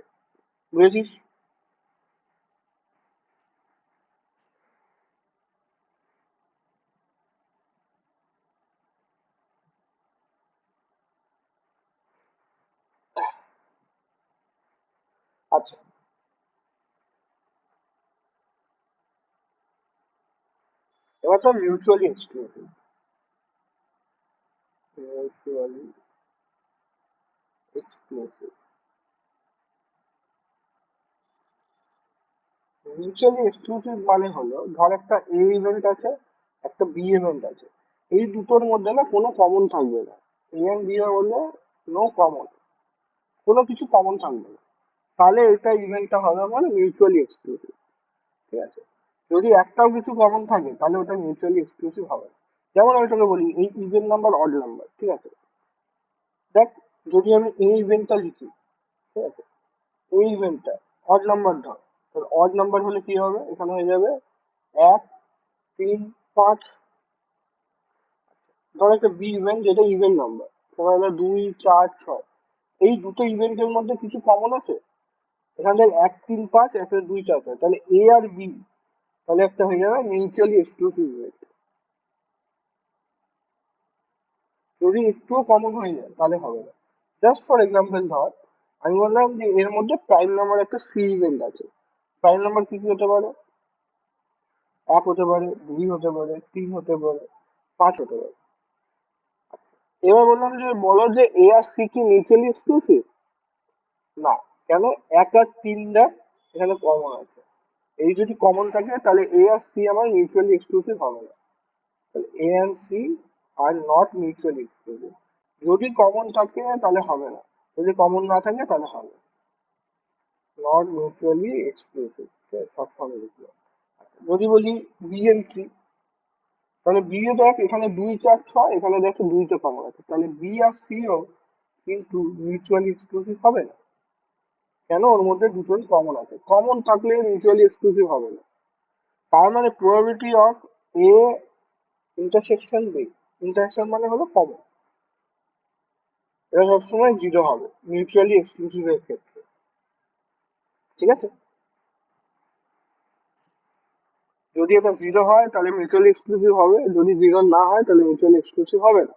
বুঝেছিস? আচ্ছা, এবার তো mutually exclusive. Mutually exclusive, mutually exclusive মানে হলো, ধর একটা এ ইভেন্ট আছে, একটা বি ইভেন্ট আছে, এই দুটোর মধ্যে না কোনো কমন থাকবে না। এ এন্ড বি এর মধ্যে নো কমন, কোনো কিছু কমন থাকবে না, তাহলে এটা ইভেন্টটা হবে মানে মিউচুয়ালি এক্সক্লুসিভ। ঠিক আছে? যদি একটাও কিছু কমন থাকে তাহলে ওটা মিউচুয়ালি এক্সক্লুসিভ হবে না। যেমন আমি তোকে বলি, এই ইভেন নাম্বার অড নাম্বার, ঠিক আছে? দেখ, যদি আমি এই ইভেন্টটা লিখি, ঠিক আছে, এই ইভেন্টটা অড নাম্বার ধর, তাহলে অড নাম্বার হলে কি হবে? এখানে হয়ে যাবে 1 3 5। ধর একটা বি ইভেন্ট যেটা ইভেন্ট নাম্বার, তোমার হলো 2 4 6, এই দুটো ইভেন্টের মধ্যে কিছু কমন আছে। এখানে দেখ 1 3 5, একটা 2 4 5, তাহলে এ আর বি, তাহলে একটা হয়ে যাবে মিউচুয়ালি এক্সক্লুসিভ ইভেন্ট। যদি একটুও কমন হয়ে যায় তাহলে হবে না। জাস্ট ফর এক্সাম্পল ধর, আমি বললাম যে এর মধ্যে প্রাইম নাম্বার একটা সি ইভেন্ট আছে। প্রাইম নাম্বার কি কি হতে পারে? 1 হতে পারে, 2 হতে পারে, 3 হতে পারে, 5 হতে পারে। এবার বললাম যে বলো যে এ আর সি কি মিউচুয়ালি এক্সক্লুসিভ? না। কেন? 1 আর 3 দেখ এখানে কমন আছে, এই যদি কমন থাকে তাহলে এ আর সি আমার মিউচুয়ালি এক্সক্লুসিভ হবে না। তাহলে A and C are not mutually exclusive. যদি কমন থাকে তাহলে হবে না, যদি কমন না থাকে তাহলে হবে। নট মিউচুয়ালি এক্সক্লুসিভ, সব সময় লিখলো। যদি বলি বি এন্ড সি, তাহলে বি এ দেখ এখানে 2 4 6, এখানে দেখ 2টা কমন আছে, তাহলে বি আর সিও কিন্তু মিউচুয়ালি এক্সক্লুসিভ হবে না। কেন? ওর মধ্যে দুটোই কমন আছে, কমন থাকলে মিউচুয়ালি এক্সক্লুসিভ হবে না। তার মানে probability of A intersection B, intersection মানে হলো কমন, এটা সবসময় 0 হবে মিউচুয়ালি এক্সক্লুসিভ এর ক্ষেত্রে। ঠিক আছে? যদি এটা 0 হয় তাহলে মিউচুয়ালি এক্সক্লুসিভ হবে, যদি 0 না হয় তাহলে মিউচুয়ালি এক্সক্লুসিভ হবে না।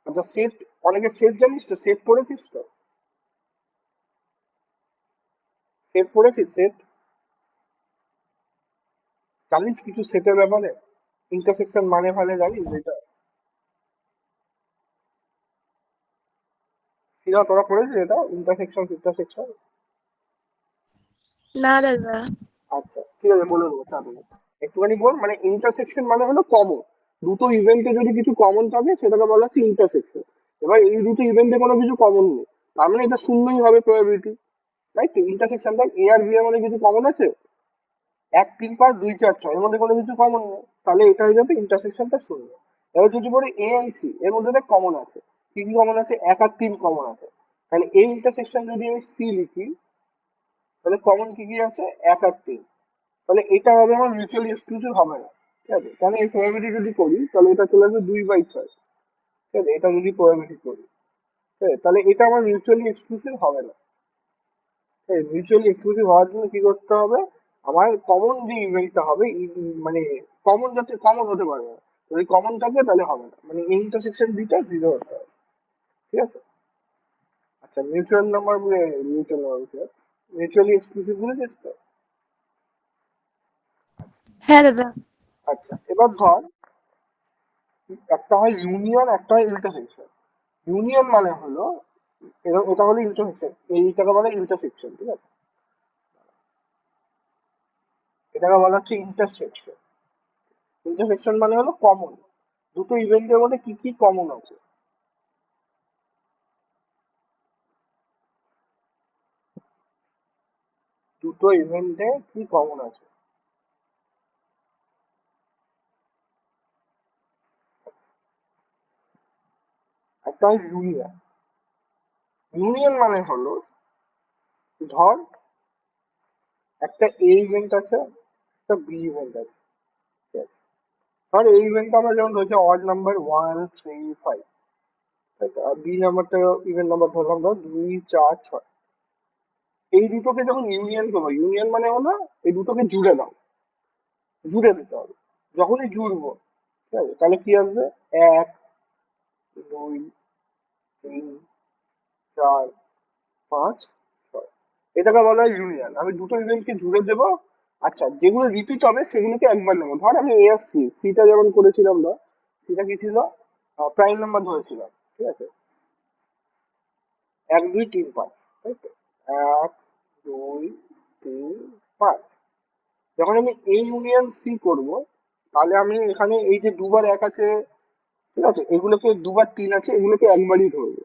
আচ্ছা, সেট, অনেকে সেট জানিস তো? সেট পড়েছিস তো? সেট পড়েছিস? সেট জানিস কিছু সেটের ব্যাপারে? ইন্টারসেকশন মানে ফানে জানিস এটা? কিরা তোরা পড়েছিস এটা, ইন্টারসেকশন ইন্টারসেকশন? না দাদা। আচ্ছা ঠিক আছে, বলে দেবো, চাপ নেই। একটুখানি বল, মানে ইন্টারসেকশন মানে হলো কমন, দুটো ইভেন্টে যদি কিছু কমন থাকে সেটাকে বলা হচ্ছে ইন্টারসেকশন। এবার এই দুটো ইভেন্টে কোনো কিছু কমন নেই, তার মানে এটা শূন্যই হবে প্রবাবিলিটি। রাইট? ইন্টারসেকশন দেখ, এ আর বি এর মধ্যে কিছু কমন আছে, 1 3 5 2 4 6, এর মধ্যে কোনো কিছু কমন নেই, তাহলে এটা হয়ে যাবে ইন্টারসেকশনটা শূন্য। এবার যদি বলি এ এন্ড সি, এর মধ্যে দেখ কমন আছে, কি কি কমন আছে? 1 আর 3 কমন আছে, তাহলে এই ইন্টারসেকশন যদি আমি সি লিখি, তাহলে কমন কি কি আছে? 1 আর 3, তাহলে এটা হবে আমার মিউচুয়ালি এক্সক্লুসিভ হবে না। ঠিক আছে? কারণ এই প্রবাবিলিটি যদি করি তাহলে এটা চলে আসবে 2/6। ঠিক আছে? এটা যদি প্রবাবিলিটি করি, ঠিক আছে, তাহলে এটা আমার মিউচুয়ালি এক্সক্লুসিভ হবে না। মিউচুয়ালি এক্সক্লুসিভ হওয়ার জন্য কি করতে হবে? আমার কমন যে ইভেন্টটা হবে, মানে কমন যাতে কমন হতে পারবে না, যদি কমন থাকে তাহলে হবে না, মানে ইন্টারসেকশন বিটা 0 হতে হবে। ঠিক আছে? আচ্ছা, mutual number, mutual number, mutually exclusive বুঝেছিস তো? হ্যাঁ দাদা। আচ্ছা, এবার ধর একটা হয় ইউনিয়ন, একটা হয় ইন্টারসেকশন। ইউনিয়ন মানে হলো, এটা হলো ইন্টারসেকশন, এইটাকে বলে ইন্টারসেকশন। ঠিক আছে? এটাকে বলা হচ্ছে ইন্টারসেকশন। ইন্টারসেকশন মানে হলো কমন, দুটো ইভেন্টের মধ্যে কি কি কমন আছে। দুটো ইভেন্টে কি কমন আছে। একটা হয় ইউনিয়ন। ইউনিয়ন মানে হলো, ধর একটা এ ইভেন্ট আছে, একটা বি ইভেন্ট আছে, ঠিক আছে? ধর এই ইভেন্টটা আমরা যেমন ধরেছি অড নাম্বার 1 3 5, তাই তো? আর বি নাম্বারটা ইভেন্ট নাম্বার ধরলাম ধর 2 4 6। এই দুটোকে যখন ইউনিয়ন করবো, ইউনিয়ন মানে হলো এই দুটোকে জুড়ে দাও, জুড়ে দিতে হবে। যখনই জুড়বো, ঠিক আছে, তাহলে কি আসবে? 1 2 3 4 5 6। এটাকে বলা হয় ইউনিয়ন। আমি দুটো ইভেন্টকে জুড়ে দেবো। আচ্ছা, যেগুলো রিপিট হবে সেগুলোকে একবার নেবো। ধর আমি এ আর সি, সিটা যেমন করেছিলাম, ধর সিটা কি ছিল, প্রাইম নাম্বার ধরেছিলাম, ঠিক আছে? 1 2 3 5, তাই তো? 1 2 3 5। যখন আমি এ ইউনিয়ন সি করবো, তাহলে আমি এখানে এই যে দুবার 1 আছে, ঠিক আছে, এগুলোকে দুবার 3 আছে, এগুলোকে একবারই ধরবো।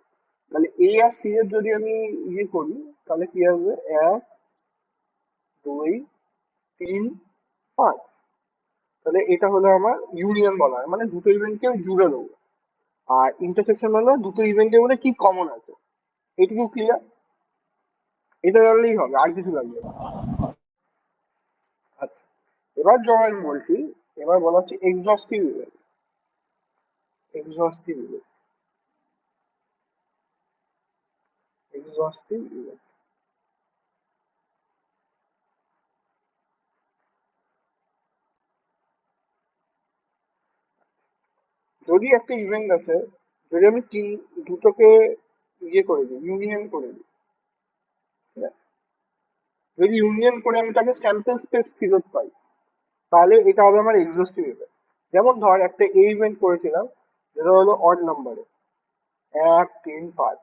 তাহলে এ আর সি এর যদি আমি ইয়ে করি, তাহলে কি হবে? 1 2 3 5। তাহলে এটা হলো আমার ইউনিয়ন বলা হয়, মানে দুটো ইভেন্টকে আমি জুড়ে দেবো। আর ইন্টারসেকশন হলো দুটো ইভেন্টের মধ্যে কি কমন আছে। এইটুকু ক্লিয়ার? এটা জানলেই হবে, আর কিছু লাগবে না। আচ্ছা, এবার যখন আমি বলছি, এবার বলা হচ্ছে এক্সস্টিভ ইভেন্ট। এক্সস্টিভ event, এক্সস্টিভ event. যদি একটা ইভেন্ট আছে, যদি আমি দুটোকে ইয়ে করে দিই, ইউনিয়ন করে দিই, ঠিক আছে? যদি ইউনিয়ন করে আমি তাকে স্যাম্পল স্পেস ফেরত পাই, তাহলে এটা হবে আমার এক্সস্টিভ ইভেন্ট। যেমন ধর একটা এ ইভেন্ট করেছিলাম, যেটা হলো অড নাম্বারে 1 3 5।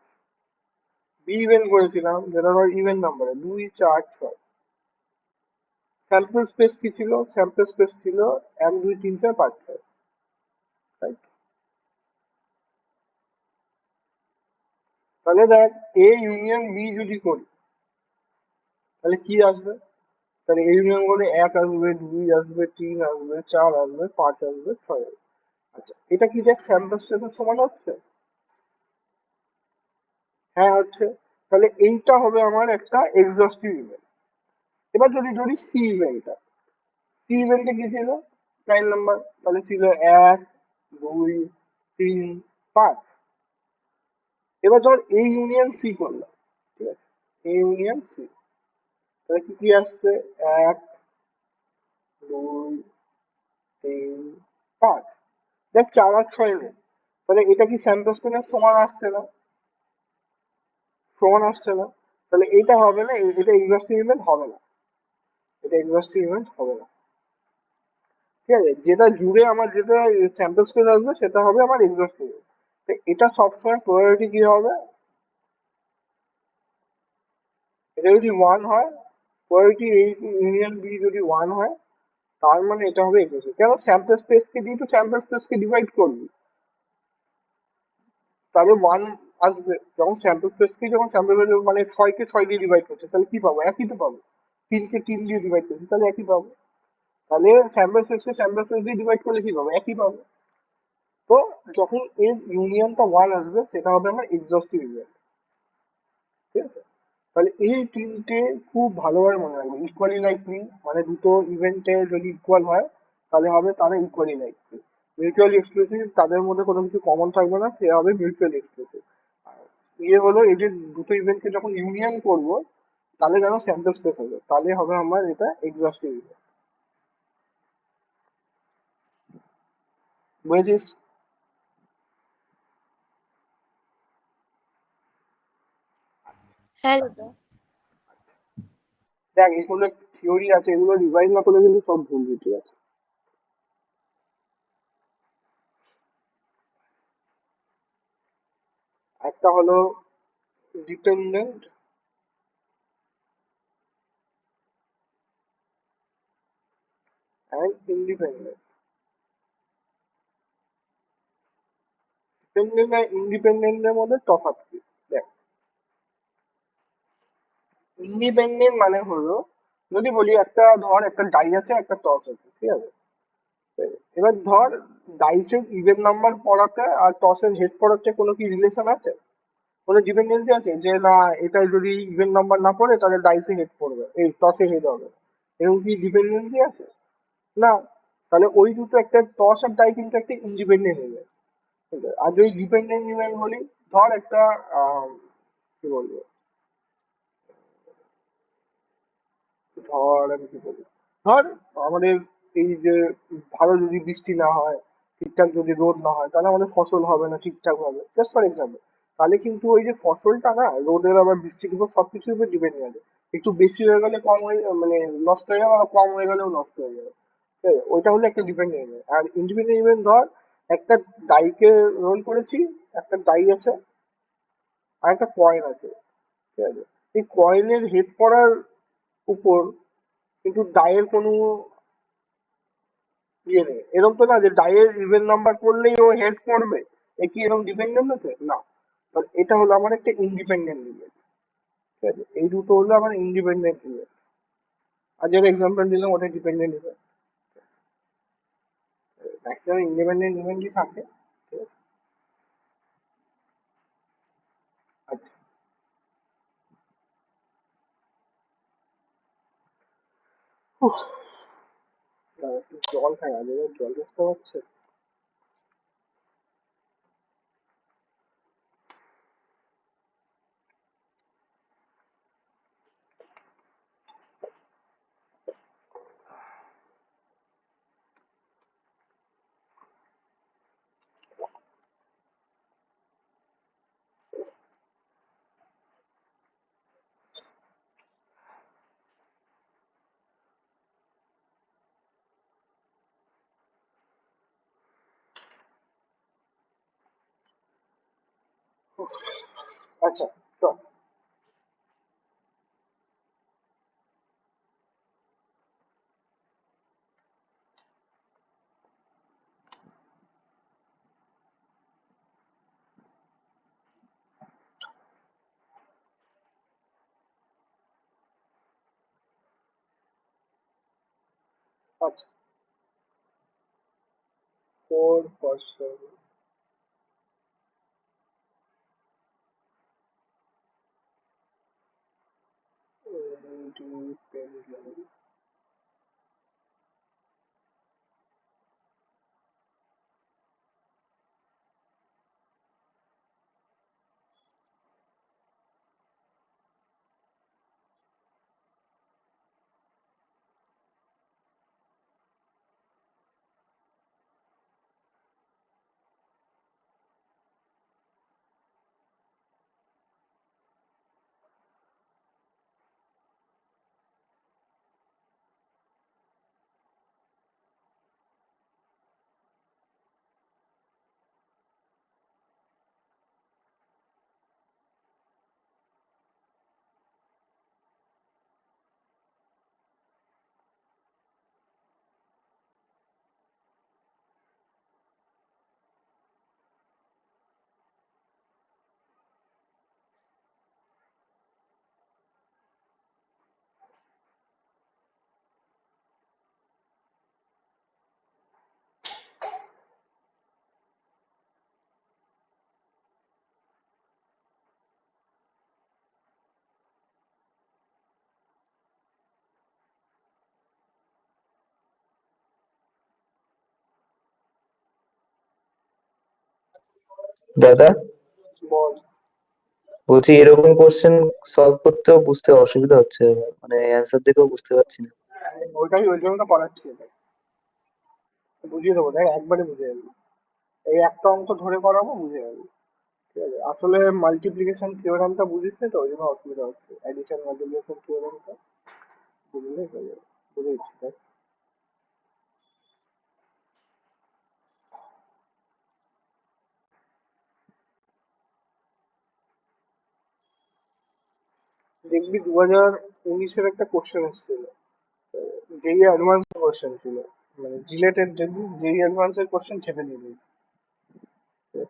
বি ইভেন্ট করেছিলাম যেটা ধর ইভেন্ট নাম্বারে 2 4 6। স্যাম্পল স্পেস কি ছিল? স্যাম্পল স্পেস ছিল 1 2 3 4 5 6, রাইট? তাহলে দেখ, এ ইউনিয়ন বি যদি করি, তাহলে কি আসবে? তাহলে এই ইউনিয়ন করে 1 আসবে, 2 আসবে, 3 আসবে, 4 আসবে, 5 আসবে, 6 আসবে। আচ্ছা, এটা কি দেখ স্যাম্পল স্পেসের সমান হচ্ছে? হ্যাঁ হচ্ছে। তাহলে এইটা হবে আমার একটা এক্সস্টিভ ইভেন্ট। এবার যদি ধরি সি ইভেন্টটা, সি ইভেন্টে কি ছিল? প্রাইম নাম্বার, তাহলে ছিল 1 2 3 5। এবার ধর এই ইউনিয়ন সি করলাম, ঠিক আছে, এই ইউনিয়ন সি, তাহলে কি কি আসছে? 1 2 3 5। দেখ 4 আর 6 নেই, তাহলে এটা কি স্যাম্পল স্পেসের সমান আসছে না? সমান আসছে না। তাহলে এটা হবে না, এটা এক্সস্টিভ ইভেন্ট হবে না, এটা এক্সস্টিভ ইভেন্ট হবে না, ঠিক আছে? যেটা জুড়ে আমার যেটা স্যাম্পল স্পেস আসবে সেটা হবে আমার এক্সস্টিভ ইভেন্ট। এটা সবসময় প্রয়োরিটি কি হবে? এটা যদি 1 হয়, প্রয়োরিটি ইউনিয়ন বি যদি 1 হয়, তার মানে এটা হবে এক্সস্টিভ। কেন? স্যাম্পল স্পেসকে দিয়ে তো স্যাম্পল স্পেসকে ডিভাইড করবি, তাহলে 1 আসবে। যখন স্যাম্পল স্পেসকে যখন স্যাম্পল মানে 6 কে 6 দিয়ে ডিভাইড করছে, তাহলে কি পাবো? একই তো পাবো। 3 কে 3 দিয়ে ডিভাইড করছি, তাহলে একই পাবো। তাহলে স্যাম্পল স্পেসকে স্যাম্পল স্পেস দিয়ে ডিভাইড করলে কি পাবো? একই পাবো। তো যখন এর ইউনিয়নটা 1 আসবে, সেটা হবে আমার এক্সস্টিভ ইভেন্ট, ঠিক আছে? তাহলে এই তিনটে খুব ভালোভাবে মনে রাখবে। ইকুয়ালি লাইকলি মানে দুটো ইভেন্টে যদি ইকুয়াল হয়, তাহলে হবে তারা ইকুয়ালি লাইকলি। মিউচুয়ালি এক্সক্লুসিভ, তাদের মধ্যে কোনো কিছু কমন থাকবে না, সে হবে মিউচুয়ালি এক্সক্লুসিভ। ইয়ে হলো এই যে দুটো ইভেন্টকে যখন ইউনিয়ন করব, তাহলে যেন স্যাম্পল স্পেস হবে, তাহলে হবে আমার এটা এক্সস্টিভ ইভেন্ট। বুঝেছিস? হ্যাঁ দাদা। দেখ, এগুলো থিওরি আছে, এগুলো রিভাইজ না করলে কিন্তু সব ভুলবি, ঠিক আছে? একটা হলো ডিপেন্ডেন্ট অ্যান্ড ইন্ডিপেন্ডেন্ট। ডিপেন্ডেন্ট আর ইন্ডিপেন্ডেন্টের মধ্যে তফাৎ কি? দেখ, ইন্ডিপেন্ডেন্ট মানে হলো, যদি বলি একটা ধর একটা ডাই আছে, একটা টস আছে, ঠিক আছে? এবার ধর ডাইসের ইভেন নাম্বার পড়াতে আর টসের হেড পড়াতে কোনো কি রিলেশন আছে? কোনো ডিপেন্ডেন্সি আছে যে না, এটা যদি ইভেন নাম্বার না পড়ে তাহলে ডাইসে হেড পড়বে, এই টসে হেড হবে? এরকম কি ডিপেন্ডেন্সি আছে? না, তাহলে ওই দুটো একটা টস আর ডাই কিন্তু একটা ইন্ডিপেন্ডেন্ট ইভেন্ট। আর যদি ডিপেন্ডেন্ট ইভেন্ট বলি, ধর একটা কি বলবো, ধর আমি কি বলি, ধর আমাদের এই যে ভালো যদি বৃষ্টি না হয়, ঠিকঠাক যদি রোদ না হয়, তাহলে আমাদের ফসল হবে না ঠিকঠাক ভাবে, জাস্ট ফর এক্সাম্পল। তাহলে কিন্তু ওই যে ফসলটা না রোদের আবার বৃষ্টির উপর সবকিছুর উপর ডিপেন্ড করে। একটু বেশি হয়ে গেলে কম হয়ে মানে নষ্ট হয়ে যাবে, আর কম হয়ে গেলেও নষ্ট হয়ে যাবে। ঠিক আছে? ওইটা হলো একটা ডিপেন্ডেন্ট ইভেন্ট। আর ইন্ডিপেন্ডেন্ট ইভেন্ট ধর একটা ডাইকে রোল করেছি, একটা ডাই আছে আর একটা কয়েন আছে। ঠিক আছে? এই কয়েনের হেড করার উপর কিন্তু ডাইয়ের কোনো ইয়ে নেই। এরকম তো না যে ডাইয়ের ইভেন নাম্বার করলেই ও হেড করবে। এ কি এরকম ডিপেন্ডেন্ট আছে? না। But এটা হলো আমার একটা ইন্ডিপেন্ডেন্ট ইভেন্ট। ঠিক আছে? এই দুটো হলো আমার ইন্ডিপেন্ডেন্ট ইভেন্ট। আর যেটা এক্সাম্পল দিলাম ওটা ডিপেন্ডেন্ট ইভেন্ট। ম্যাক্সিমাম ইন্ডিপেন্ডেন্ট ইভেন্টই থাকে। ঠিক আছে? আচ্ছা, উফ, দাঁড়া, একটু জল খাই, আগে জল বুঝতে পারছে। আচ্ছা, চল। আচ্ছা, 4% independent। দাদা, বল। বলছি এরকম কোশ্চেন সলভ করতেও বুঝতে অসুবিধা হচ্ছে, মানে অ্যান্সার দেখেও বুঝতে পারছি না। ওইটাই, ওই জন্য তো করাচ্ছি এটা। বুঝিয়ে দেবো, দেখ একবারে বুঝে যাবি। এই একটা অঙ্ক ধরে করাবো, বুঝে যাবি। ঠিক আছে? আসলে মাল্টিপ্লিকেশন থিওরেমটা বুঝিস না তো, ওই জন্য অসুবিধা হচ্ছে। অ্যাডিশন মাল্টিপ্লিকেশন থিওরেমটা বুঝলে হয়ে যাবে। বুঝে দিচ্ছি দেখ। দেখবি 2019-এর একটা কোশ্চেন এসেছিল, যেই অ্যাডভান্স কোশ্চেন ছিল, মানে জিলেটের দেখবি যেই অ্যাডভান্স এর কোশ্চেন ছেপে দিবি।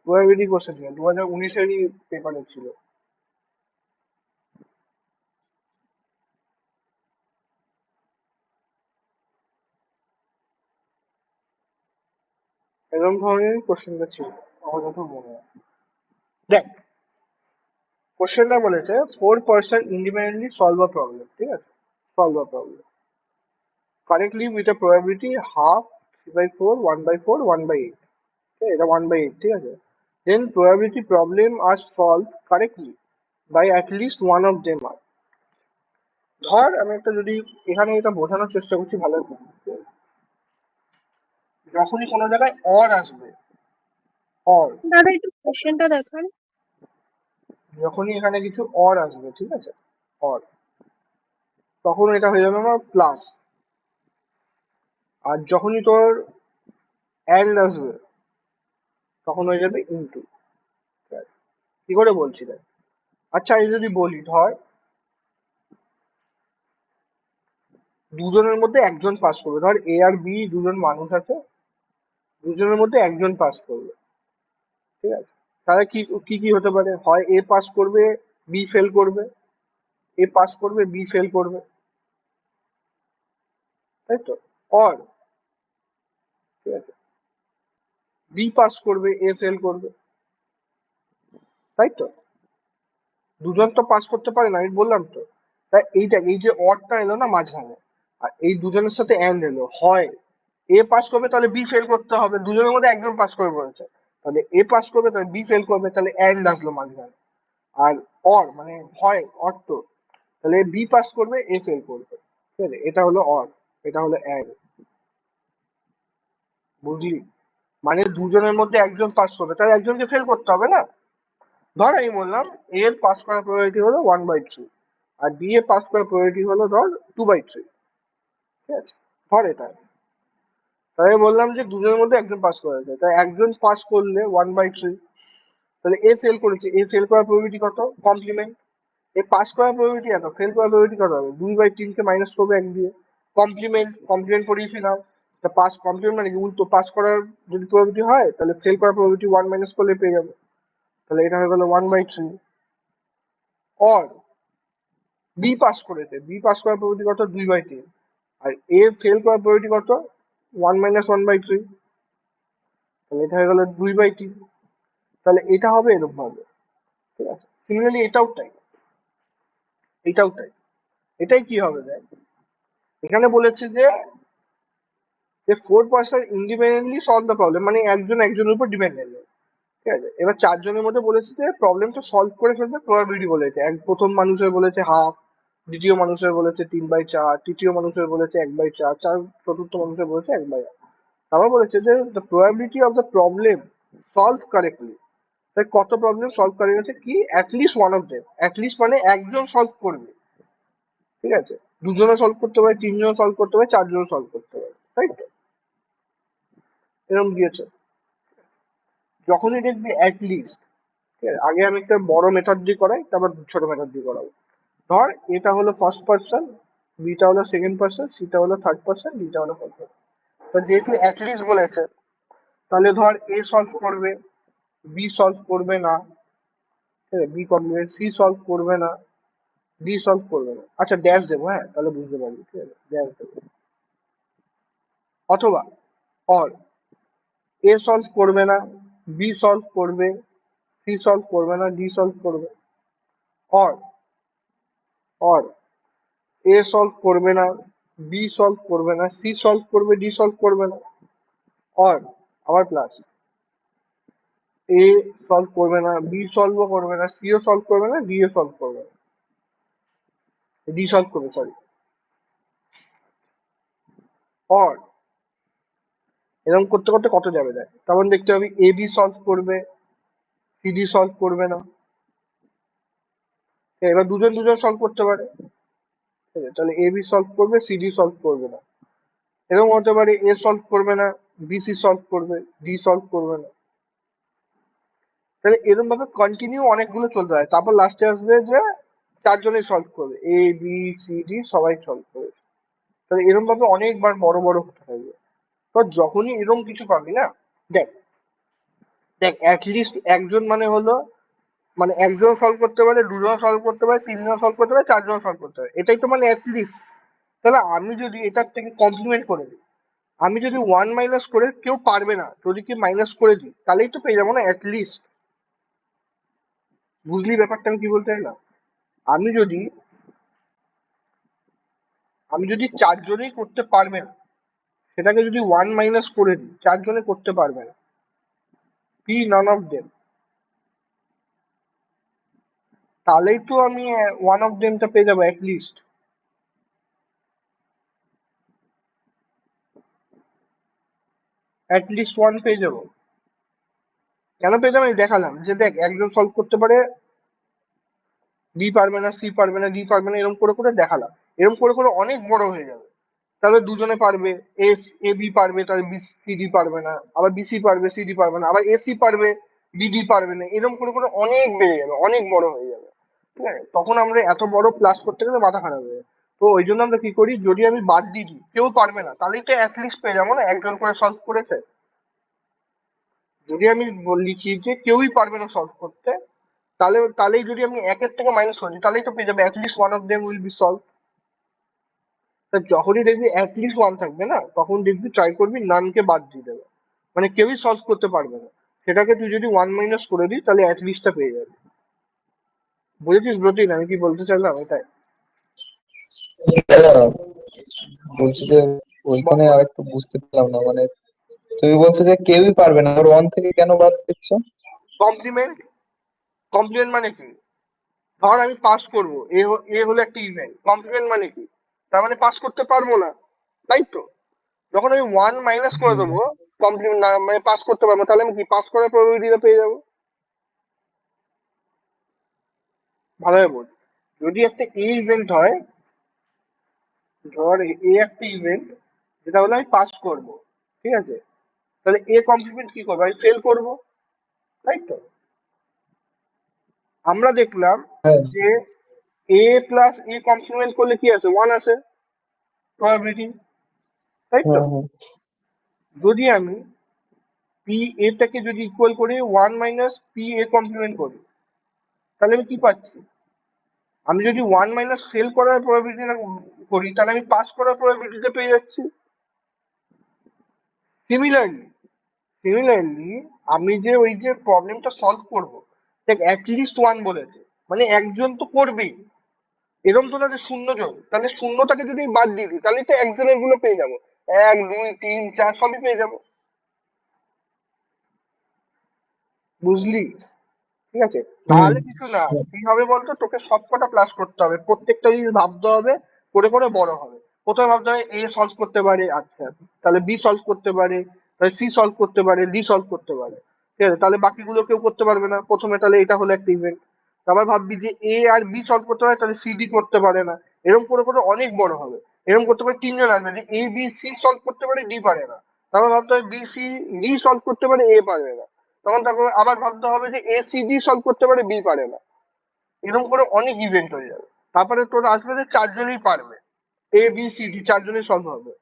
প্রবাবিলিটি কোশ্চেন ছিল, 2019-এরই পেপারে ছিল। এরকম ধরনের কোশ্চেনটা ছিল আমার যত মনে হয়। দেখ, কোশ্চেনটা বলেছে 4% ইন্ডিপেন্ডেন্টলি সলভ আ প্রবলেম। ঠিক আছে? Solve a problem. correctly with a probability half, 3/4, 1/4, 1/8. Okay, এটা 1/8, ঠিক আছে? Then probability problem are solved correctly by at least one of them are. ধর আমি একটা যদি এখানে এটা বোঝানোর চেষ্টা করছি ভালো করে, যখনই কোনো জায়গায় অর আসবে, অর, দাদা একটু কোশ্চেনটা দেখান। যখনই এখানে কিছু অর আসবে, ঠিক আছে, অর, তখন এটা হয়ে যাবে আমার প্লাস। আর যখনই তোর অ্যান্ড আসবে তখন হয়ে যাবে ইনটু। কি করে বলছি দেখ, আচ্ছা আমি যদি বলি ধর দুজনের মধ্যে একজন পাস করবে, ধর এ আর বি দুজন মানুষ আছে, দুজনের মধ্যে একজন পাস করবে, ঠিক আছে? তাহলে কি কি কি হতে পারে, হয় এ পাস করবে, বি ফেল করবে, এ পাস করবে, বি ফেল করবে, তাই তো? অর, ঠিক আছে, বি পাস করবে, এ ফেল করবে, তাই তো? দুজন তো পাস করতে পারে না, আমি বললাম তো। তাই এইটা, এই যে অরটা এলো না মাঝখানে, আর এই দুজনের সাথে অ্যান্ড এলো, হয় এ পাস করবে তাহলে বি ফেল করতে হবে, দুজনের মধ্যে একজন পাস করবে বলেছে, তাহলে এ পাস করবে তাহলে বি ফেল করবে, তাহলে অ্যান্ড আসলো মাঝখানে। আর অর মানে হয় অর্থ, তাহলে বি পাস করবে, এ ফেল করবে, ঠিক আছে? এটা হলো অর, এটা হলো অ্যান্ড, বুঝলি? মানে দুজনের মধ্যে একজন পাস করবে, তাহলে একজনকে ফেল করতে হবে না। ধর আমি বললাম এ এর পাস করার প্রবাবিলিটি হলো 1/3, আর বি এর পাস করার প্রবাবিলিটি হলো ধর 2/3, ঠিক আছে? ধর এটা, তাই আমি বললাম যে দুজনের মধ্যে একজন পাস করেছে, তাই একজন পাস করলে 1/3, তাহলে এ ফেল করেছে, এ ফেল করার প্রবাবিলিটি কত, কমপ্লিমেন্ট। এ পাস করার প্রবাবিলিটি এত, ফেল করার প্রবাবিলিটি কত হবে, 2/3 কে মাইনাস করবে 1 দিয়ে, কমপ্লিমেন্ট, কমপ্লিমেন্ট করিয়ে ফেলাম। তা পাস কমপ্লিমেন্ট মানে কি, উল্টো পাস করার যদি প্রবাবিলিটি হয় তাহলে ফেল করার প্রবাবিলিটি 1 মাইনাস করলে পেয়ে যাবে, তাহলে এটা হয়ে গেল 1/3। অর বি পাস করেছে, বি পাস করার প্রবাবিলিটি কত, 2/3, আর এ ফেল করার প্রবাবিলিটি কত, 1 মাইনাস 1/3, তাহলে এটা হয়ে গেল 2/3। তাহলে এটা হবে এরকম ভাবে, ঠিক আছে? সিমিলারলি এটাও তাই, এটাও তাই। এটাই কি হবে দেখ, এখানে বলেছে যে যে 4 person independently solve the problem, মানে একজন একজনের উপর ডিপেন্ডেন্ট নেই, ঠিক আছে? এবার চারজনের মধ্যে বলেছে যে প্রবলেমটা সলভ করে ফেলবে প্রবাবিলিটি বলেছে, প্রথম মানুষের বলেছে হাফ, দ্বিতীয় মানুষের বলেছে 3/4, তৃতীয় মানুষের বলেছে 1/4, চতুর্থ মানুষের বলেছে 1/8। তারপর বলেছে যে the probability of the problem solve correctly, তাই কত প্রবলেম সলভ করে গেছে কি, at least one of them, at least মানে একজন সলভ করবে, ঠিক আছে? দুজনে সলভ করতে পারে, তিনজন সলভ করতে পারে, চারজন সলভ করতে পারে, তাই তো? এরকম দিয়েছে। যখনই দেখবি অ্যাটলিস্ট, ঠিক আছে, আগে আমি একটা বড় মেথড দিয়ে করাই, তারপর ছোট মেথড দিয়ে করাবো। ধর এটা হলো ফার্স্ট পার্সন, বিটা হলো সেকেন্ড পার্সন, সিটা হলো থার্ড পার্সন, ডিটা হলো ফোর্থ পার্সন। তো যেহেতু অ্যাটলিস্ট বলেছে, তাহলে ধর এ সলভ করবে, বি সলভ করবে না, ঠিক আছে, বি কমপ্লিমেন্ট, সি সলভ করবে না, ডি সলভ করবে না, আচ্ছা ড্যাশ দেবো, হ্যাঁ তাহলে বুঝতে পারবি, ঠিক আছে, ড্যাশ দেবো। অথবা অর এ সলভ করবে না, বি সলভ করবে, সি সলভ করবে না, ডি সলভ করবে। অর অর এ সলভ করবে না, বি সলভ করবে না, সি সলভ করবে, ডি সলভ করবে না। অর আবার প্লাস, এ সলভ করবে না, বি সলভও করবে না, সিও সলভ করবে না, ডি ও সলভ করবে না, ডি সলভ করবে সরি। অর এরকম করতে করতে কত যাবে দেখ, তখন দেখতে হবে এ বি সলভ করবে, সি ডি সলভ করবে না। এবার দুজন দুজন সলভ করতে পারে, ঠিক আছে? তাহলে এ বি সলভ করবে, সি ডি সলভ করবে না। এরকম হতে পারে এ সলভ করবে না, বি সি সলভ করবে, ডি সলভ করবে না। তাহলে এরকম ভাবে কন্টিনিউ অনেকগুলো চলতে হয়, তারপর লাস্টে আসবে যে চারজনেই সলভ করবে, এ বি সি ডি সবাই সলভ করবে। তাহলে এরকম ভাবে অনেকবার বড় বড় হতে থাকবে। তো যখনই এরকম কিছু পাবি না, দেখ দেখ অ্যাটলিস্ট একজন মানে হলো, মানে একজন সলভ করতে পারে, দুজন সলভ করতে পারে, তিনজন সলভ করতে পারে, চারজন সলভ করতে পারে, এটাই তো মানে অ্যাটলিস্ট। তাহলে আমি যদি এটার থেকে কমপ্লিমেন্ট করে দিই, আমি যদি 1 মাইনাস করে কেউ পারবে না যদি কি মাইনাস করে দিই, তাহলেই তো পেয়ে যাবো না অ্যাটলিস্ট। বুঝলি ব্যাপারটা আমি কি বলতে চাইলাম? আমি যদি আমি যদি চারজনেই করতে পারবে না, সেটাকে যদি 1 মাইনাস করে দিই, চারজনে করতে পারবে না, পি নন অফ দেম, তাহলেই তো আমি ওয়ান অফ দেমটা পেয়ে যাবো অ্যাটলিস্ট। অ্যাটলিস্ট ওয়ান পেয়ে যাবো। কেন পেয়ে যাবো আমি দেখালাম, যে দেখ একজন সলভ করতে পারে, বি পারবে না, সি পারবে না, ডি পারবে না, এরকম করে করে দেখালাম। এরকম করে করে অনেক বড় হয়ে যাবে। তাহলে দুজনে পারবে, এ বি পারবে, তাহলে বি সি ডি পারবে না, আবার বিসি পারবে, সিডি পারবে না, আবার এসি পারবে, ডিডি পারবে না, এরকম করে করে অনেক বেড়ে যাবে, অনেক বড় হয়ে যাবে। ঠিক আছে, তখন আমরা এত বড় প্লাস করতে গেলে মাথা খারাপ হয়ে যাবে। তো ওই জন্য আমরা কি করি, যদি আমি বাদ দিয়ে দিই কেউ পারবে না, তাহলেই তো অ্যাটলিস্ট পেয়ে যাবো না, একজন করে সলভ করেছে। যদি আমি লিখি যে কেউই পারবে না সলভ করতে, তাহলেই যদি আমি একের থেকে মাইনাস করি, তাহলেই তো পেয়ে যাবে at least one of them will be solve. তা যখনই দেখবি অ্যাটলিস্ট ওয়ান থাকবে না, তখন দেখবি ট্রাই করবি নানকে বাদ দিয়ে দেবে, মানে কেউই সলভ করতে পারবে না, সেটাকে তুই যদি ওয়ান মাইনাস করে দিই তাহলে অ্যাটলিস্টটা পেয়ে যাবি। বুঝেছিস ব্রতিন আমি কি বলতে চাইলাম এটাই। হ্যাঁ, বলছি যে বল ওইখানে বল। আরেকটু বুঝতে পারলাম না, মানে তুমি বলছো যে কেউই পারবে না, আর ওয়ান থেকে কেন বাদ দিচ্ছ? কমপ্লিমেন্ট। কমপ্লিমেন্ট মানে কি? ধর আমি পাস করবো, এ হলো একটা ইভেন্ট, কমপ্লিমেন্ট মানে কি? তার মানে পাস করতে পারবো না, তাই তো। যখন আমি ওয়ান মাইনাস করে হুম। দেবো, কমপ্লিমেন্ট না মানে পাস করতে পারবো, তাহলে আমি কি পাস করার প্রবাবিলিটিটা পেয়ে যাবো। ভালোভাবে বোঝ, যদি একটা এ ইভেন্ট হয়, ধর এ একটা ইভেন্ট যেটা হলো আমি পাস করব, ঠিক আছে, তাহলে এ কমপ্লিমেন্ট কি করবো, আমি ফেল করবো, তাই তো। আমরা দেখলাম হ্যাঁ, যে এ প্লাস এ কমপ্লিমেন্ট করলে কি আছে, ওয়ান আসে প্রবাবিলিটি, তাই তো। হ্যাঁ, হ্যাঁ, যদি আমি পি এটাকে যদি ইকুয়াল করি one minus P A complement করি, তাহলে আমি কি পাচ্ছি, আমি যদি ওয়ান মাইনাস ফেল করার প্রবাবিলিটিটা করি, তাহলে আমি পাস করার প্রবাবিলিটিটা পেয়ে যাচ্ছি। সিমিলারলি সিমিলারলি আমি যে ওই যে প্রবলেমটা সলভ করব, দেখ অ্যাটলিস্ট ওয়ান বলেছে, মানে একজন তো করবেই, এরকম তো না যে শূন্য জন, তাহলে শূন্যটাকে যদি আমি বাদ দিয়ে দিই, তাহলে তো একজনের গুলো পেয়ে যাবো, এক দুই তিন চার সবই পেয়ে যাবো। বুঝলি? ঠিক আছে, হুম, তাহলে কিছু না, কি হবে বলতো, তোকে সবকটা প্লাস করতে হবে, প্রত্যেকটা জিনিস ভাবতে হবে, করে করে বড় হবে। প্রথমে ভাবতে হবে এ সলভ করতে পারে, আচ্ছা, তাহলে বি সলভ করতে পারে, তাহলে সি সলভ করতে পারে, ডি সলভ করতে পারে, ঠিক আছে, তাহলে বাকিগুলো কেউ করতে পারবে না প্রথমে, তাহলে এটা হলো একটা ইভেন্ট। তারপর ভাববি যে এ আর বি সলভ করতে পারে, তাহলে সি ডি করতে পারে না, এরকম করে করে অনেক বড় হবে। এরকম করতে পারে তিনজন আসবে, যে এ বি সি সলভ করতে পারে, ডি পারে না, তারপর ভাবতে হবে বি সি ডি সলভ করতে পারে, এ পারবে না, তখন তারপর আবার ভাবতে হবে যে এ সি ডি সলভ করতে পারে, বি পারে না, এরকম করে অনেক ইভেন্ট হয়ে যাবে। তারপরে তোর আসবে যে চারজনই পারবে, A B C D চারজনই solve হবে।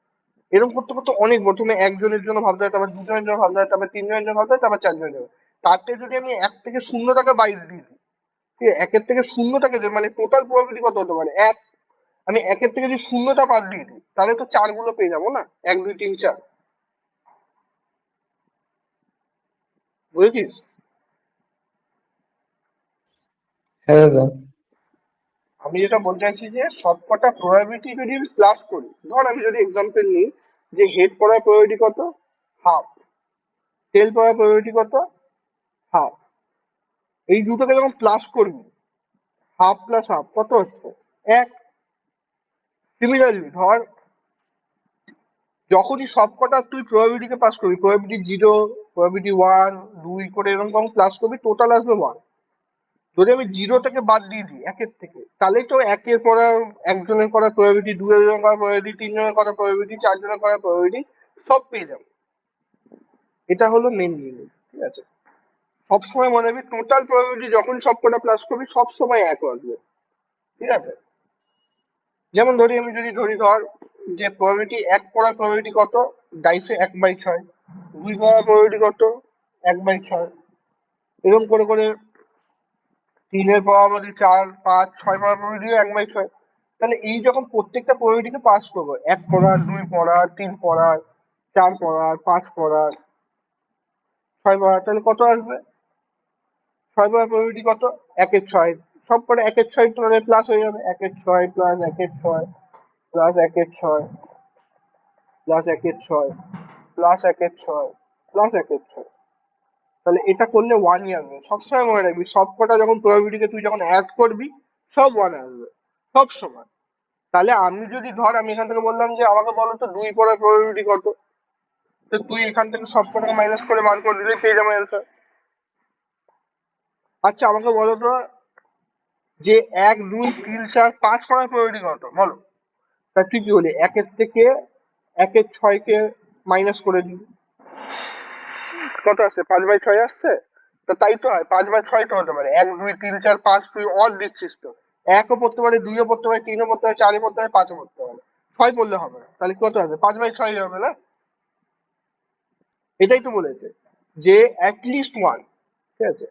এরকম করতে করতে অনেক, প্রথমে একজনের জন্য ভাবতে হয়, তারপর দুজনের জন্য ভাবতে হয়, তারপর তিনজনের জন্য ভাবতে হয়, তারপর চারজনের জন্য। তাতে যদি আমি এক থেকে শূন্যটাকে বাইরে দিই, ঠিক আছে, একের থেকে শূন্যটাকে মানে টোটাল প্রবাবিলিটি কত হতে পারে এক, আমি একের থেকে যদি শূন্যটা বাদ দিয়ে দিই, তাহলে তো চার গুলো পেয়ে যাবো না, এক দুই তিন চার। বুঝেছিস? হ্যাঁ দাদা। আমি যেটা বলতে চাইছি যে সবকটা প্রবাবিলিটি যদি আমি প্লাস করি, ধর আমি যদি এক্সাম্পল নিই যে হেড পড়ার প্রবাবিলিটি কত, হাফ, টেল পড়ার প্রবাবিলিটি কত, হাফ, এই দুটোকে যখন প্লাস করবি, হাফ প্লাস হাফ কত হচ্ছে, এক। সিমিলারলি ধর যখনই সবকটা তুই প্রবাবিলিটিকে পাস করবি, প্রবাবিলিটি জিরো, প্রবাবিলিটি ওয়ান, দুই করে এরকম প্লাস করবি, টোটাল আসবে ওয়ান। যদি আমি জিরো থেকে বাদ দিয়ে দিই একের থেকে, তাহলেই তো একের পড়ার, একজনের করার প্রবাবিলিটি, দুজনের করার প্রবাবিলিটি, তিনজনের করার প্রবাবিলিটি, চারজনের করার প্রবাবিলিটি সব পেয়ে যাবো। এটা হলো মেন জিনিস, ঠিক আছে। সবসময় মনে রাখবি টোটাল প্রবাবিলিটি যখন সবকটা প্লাস করবি সবসময় এক আসবে, ঠিক আছে। যেমন ধরি আমি যদি ধরি ধর যে প্রবাবিলিটি এক পড়ার প্রবাবিলিটি কত, ডাইসে 1/6, দুই পড়ার প্রবাবিলিটি কত, 1/6, এরকম করে করে তিনের প্রবাবিলিটি, চার পাঁচ ছয় পড়ার প্রবাবিলিটি 1/6। তাহলে এই যখন প্রত্যেকটা প্রবাবিলিটিকে পাস করবো, এক পড়ার, দুই পড়ার, তিন পড়ার, চার পড়ার, পাঁচ পড়ার, ছয় পড়ার, তাহলে কত আসবে, ছয় পড়ার প্রবাবিলিটি কত, একের ছয়, সব কটা একের ছয় প্লাস হয়ে যাবে, একের ছয় প্লাস একের ছয়, প্লাস 1/6 প্লাস 1/6 প্লাস 1/6 প্লাস 1/6। তাহলে এটা করলে 1ই আসবে। সবসময় মনে রাখবি সব কটা যখন প্রবাবিলিটিকে তুই যখন অ্যাড করবি সব 1 আসবে সব সময়। তাহলে আমি যদি ধর আমি এখান থেকে বললাম যে আমাকে বলো তো 2 পড়ার প্রবাবিলিটি কত, তো তুই এখান থেকে সব কটাকে মাইনাস করে বার করে দিলে পেয়ে যাবে অ্যান্সার। আচ্ছা আমাকে বলো তো যে 1 2 3 4 5 পড়ার প্রবাবিলিটি কত বলো। তা তুই কি বলি 1 থেকে 1/6 কে মাইনাস করে দিবি, কত আসছে 5/6 আসছে। তো তাই তো হয় 5/6 তো হতে পারে, 1 2 3 4 5 তুই অড দিচ্ছিস তো, 1ও পড়তে পারে 2ও পড়তে পারে 3ও পড়তে পারে 4ও পড়তে পারে 5ও পড়তে পারে, 6 পড়লে হবে না, তাহলে কত আছে 5/6 হবে না। এটাই তো বলেছে যে অ্যাটলিস্ট ওয়ান, ঠিক আছে,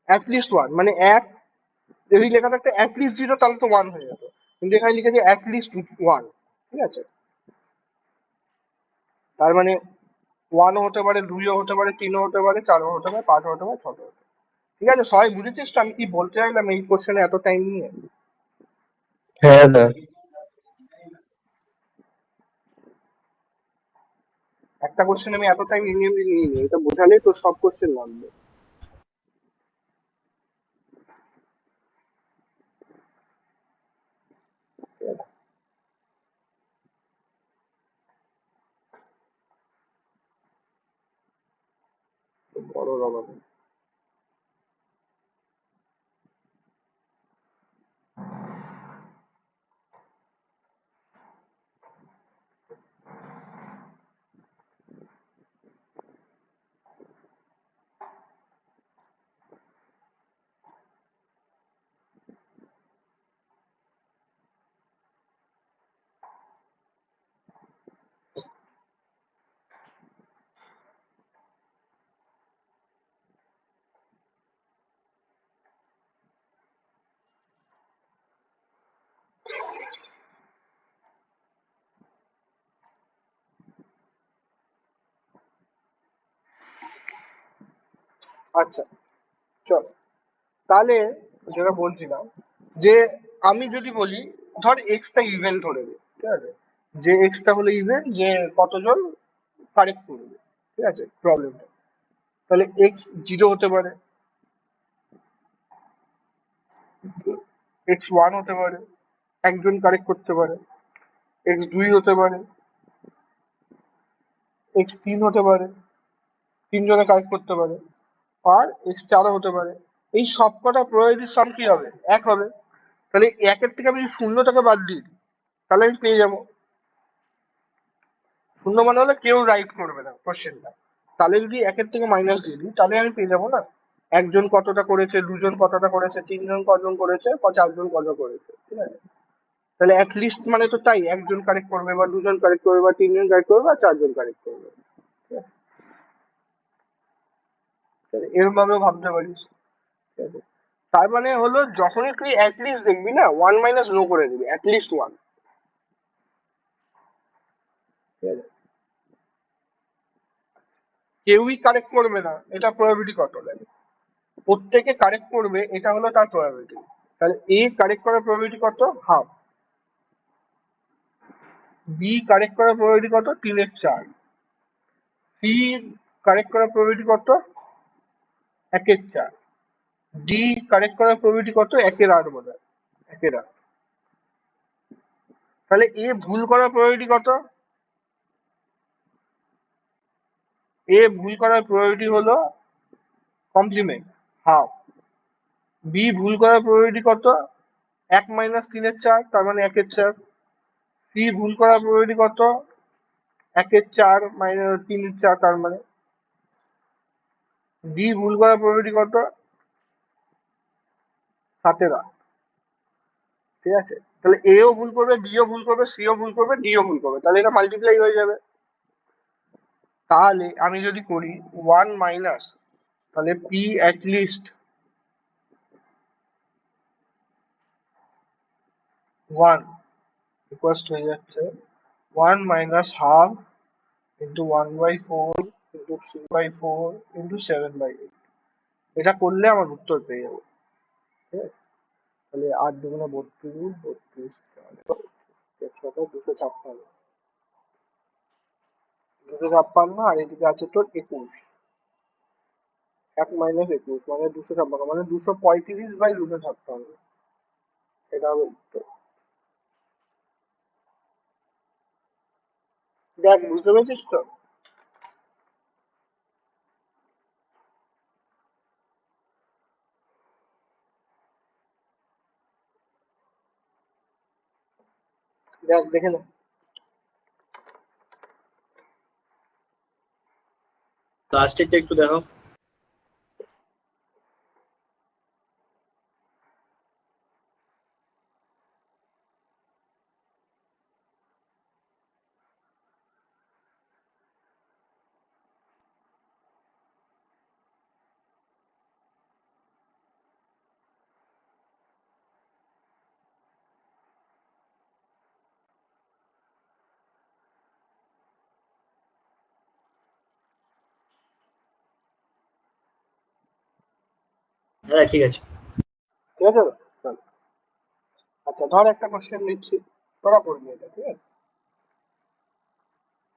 অ্যাটলিস্ট ওয়ান মানে এক, যদি লেখা থাকতো অ্যাটলিস্ট 0 তাহলে তো 1 হয়ে যেত, কিন্তু এখানে লিখেছে অ্যাটলিস্ট ওয়ান, ঠিক আছে। তার মানে 1ও হতে পারে 2ও হতে পারে 3ও হতে পারে 4ও হতে পারে 5ও হতে পারে 6ও হতে পারে। ঠিক আছে, সবাই বুঝেছিস তো আমি কি বলতে চাইলাম এই কোশ্চেনে এত টাইম নিয়ে। হ্যাঁ দা। একটা কোশ্চেন আমি এত টাইম নিয়ে নিই, এটা বোঝালেই তো সব কোশ্চেন লাগবে। বড় রবাবে। আচ্ছা চল, তাহলে যেটা বলছিলাম যে আমি যদি বলি ধর এক্সটা ইভেন্ট ধরে নি, ঠিক আছে, যে এক্সটা হলো ইভেন্ট যে কতজন কারেক্ট করবে, ঠিক আছে প্রবলেমটা, তাহলে এক্স 0 হতে পারে, x1 হতে পারে, একজন কারেক্ট করতে পারে, x2 হতে পারে, x3 হতে পারে, 3 জনে কারেক্ট করতে পারে, আর x4ও হতে পারে। এই সবকটা প্রবাবিলিটির সাম কি হবে 1 হবে। তাহলে 1-এর থেকে আমি যদি শূন্যটাকে বাদ দিই তাহলে আমি পেয়ে যাবো, শূন্য মানে হলে কেউ রাইট করবে না কোশ্চেনটা, তাহলে যদি 1-এর থেকে মাইনাস দিয়ে দিই তাহলে আমি পেয়ে যাবো না একজন কতটা করেছে, 2জন কতটা করেছে, 3জন কজন করেছে, 4জন কত করেছে, ঠিক আছে। তাহলে লিস্ট মানে তো তাই, একজন কারেক্ট করবে বা 2জন কারেক্ট করবে বা 3জন কারেক্ট করবে বা 4জন কারেক্ট করবে, ঠিক আছে। তাহলে এরকম ভাবেও ভাবতে পারিস, ঠিক আছে। তার মানে হলো যখনই তুই লিস্ট দেখবি না 1 মাইনাস নো করে দিবি, লিস্ট 1, ঠিক আছে। কেউই কারেক্ট করবে না এটা প্রবাবিলিটি কত লাগে, প্রত্যেকে কারেক্ট করবে এটা হলো তার প্রবাবিলিটি। তাহলে এ কারেক্ট করার প্রবাবিলিটি কত, হাফ। বি কারেক্ট করার প্রবাবিলিটি কত, 3/4। সি কারেক্ট করার প্রবাবিলিটি কত, 1/4। ডি কারেক্ট করার প্রবাবিলিটি কত, 1/8 বোধ হয়, 1/8। তাহলে এ ভুল করার প্রবাবিলিটি কত, এ ভুল করার প্রবাবিলিটি হলো কমপ্লিমেন্ট, হাফ। বি ভুল করার প্রবাবিলিটি কত, 1 মাইনাস 3/4 তার মানে 1/4। সি ভুল করার প্রবাবিলিটি কত, 1/4 মাইনাস 3/4 তার মানে। ডি ভুল করার প্রবাবিলিটি কত, 17। ঠিক আছে, তাহলে এও ভুল করবে, বিও ভুল করবে, সিও ভুল করবে, ডিও ভুল করবে, তাহলে এটা মাল্টিপ্লাই হয়ে যাবে। তাহলে আমি যদি করি 1 মাইনাস, তাহলে পি অ্যাট লিস্ট 1 ইকুয়ালস হয়ে যাচ্ছে 1 minus half into 1/4 into 3/4 into 7/8। এটা করলে আমার উত্তর পেয়ে যাবো, ঠিক আছে। তাহলে 8 2 32, 32 ছটা 256, 256 আর এদিকে আছে তোর 21, 1 - 21 মানে 256 মানে 235/256, এটা হবে উত্তর। দেখ বুঝতে পেরেছিস তো? দেখ দেখে নে। লাস্টেরটা একটু দেখো। হ্যাঁ ঠিক আছে। ঠিক আছে তো? চল। আচ্ছা ধর একটা কোশ্চেন দিচ্ছি, তোরা করবি এটা, ঠিক আছে?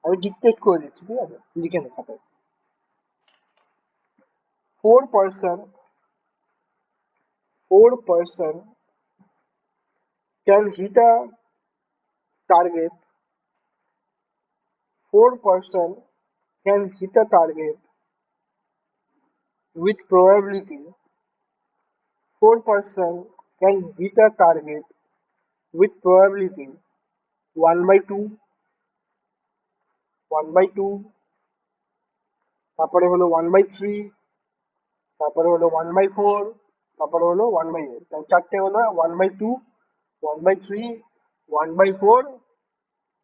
আমি ডিকটেট করে দিচ্ছি, ঠিক আছে? লিখে নে খাতায়। 4 person can hit a target. 4 person can hit a target with probability. 4 person can hit a target with probability 1/2, 1/2, তারপরে হলো 1/3, তারপরে হলো 1/4, তারপরে হলো 1/8। তাই চারটে হলো 1/2, 1/3, 1/4,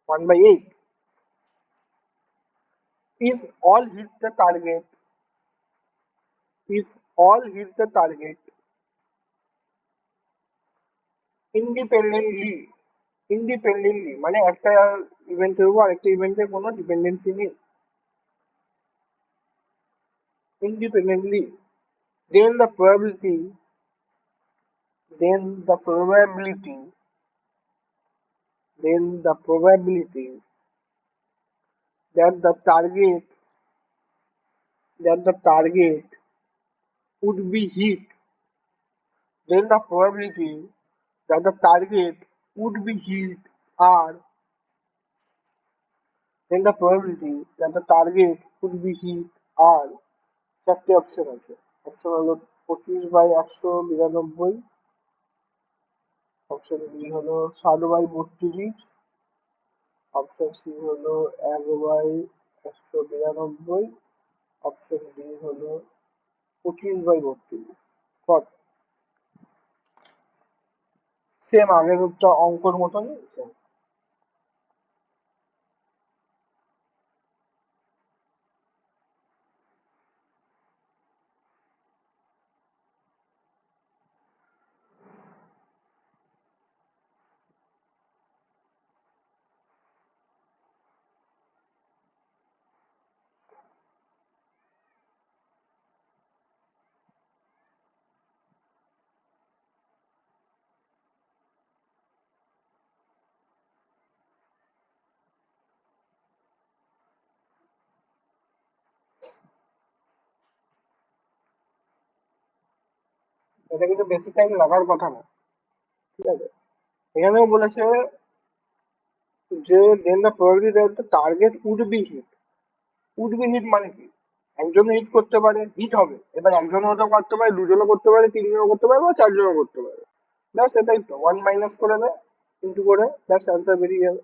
1/8 is all hit the target, is all hit the target independently. Independently মানে একটা ইভেন্টের উপর আরেকটা ইভেন্টের কোনো ডিপেন্ডেন্সি নেই। Independently then the probability then the probability then the probability that the target would be hit then the probability that the target would be hit are then the probability that the target would be hit are চারটে option আছে। Option হলো 25/192, option B হলো 7/32, option C হলো 1/192, option D হলো 25/32। কত? Same আগের অঙ্কর মতনই same. এটা কিন্তু বেশি টাইম লাগার কথা না, ঠিক আছে? এখানেও বলেছে যে then the probability that the target would be hit. Would be hit মানে কি? একজন হিট করতে পারে, হিট হবে। এবার একজনও হতে করতে পারে, দুজনও করতে পারে, তিনজনও করতে পারে বা চারজনও করতে পারে। ব্যাস এটাই তো, ওয়ান মাইনাস করে দেয় ইন্টু করে, ব্যাস অ্যান্সার বেরিয়ে যাবে।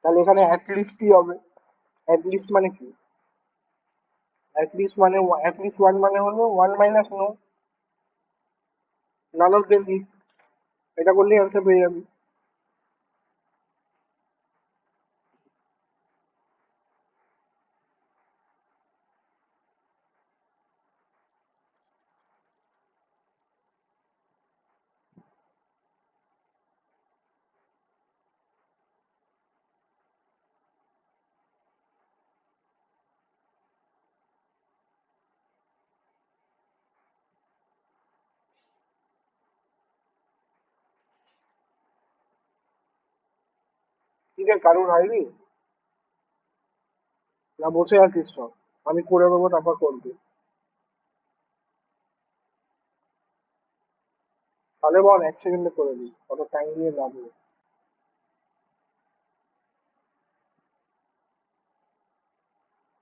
তাহলে এখানে অ্যাটলিস্ট কি হবে? অ্যাটলিস্ট মানে কি? অ্যাটলিস্ট ওয়ান মানে হলো 1 - no, none of them hit. এটা করলেই অ্যান্সার পেয়ে যাবি। কিরে কারুর হয়নি? না বসে আছিস সব? আমি করে দেবো তারপর করবি। তাহলে বল 1 সেকেন্ডে করে দিই, অত টাইম নিয়ে লাভ নেই।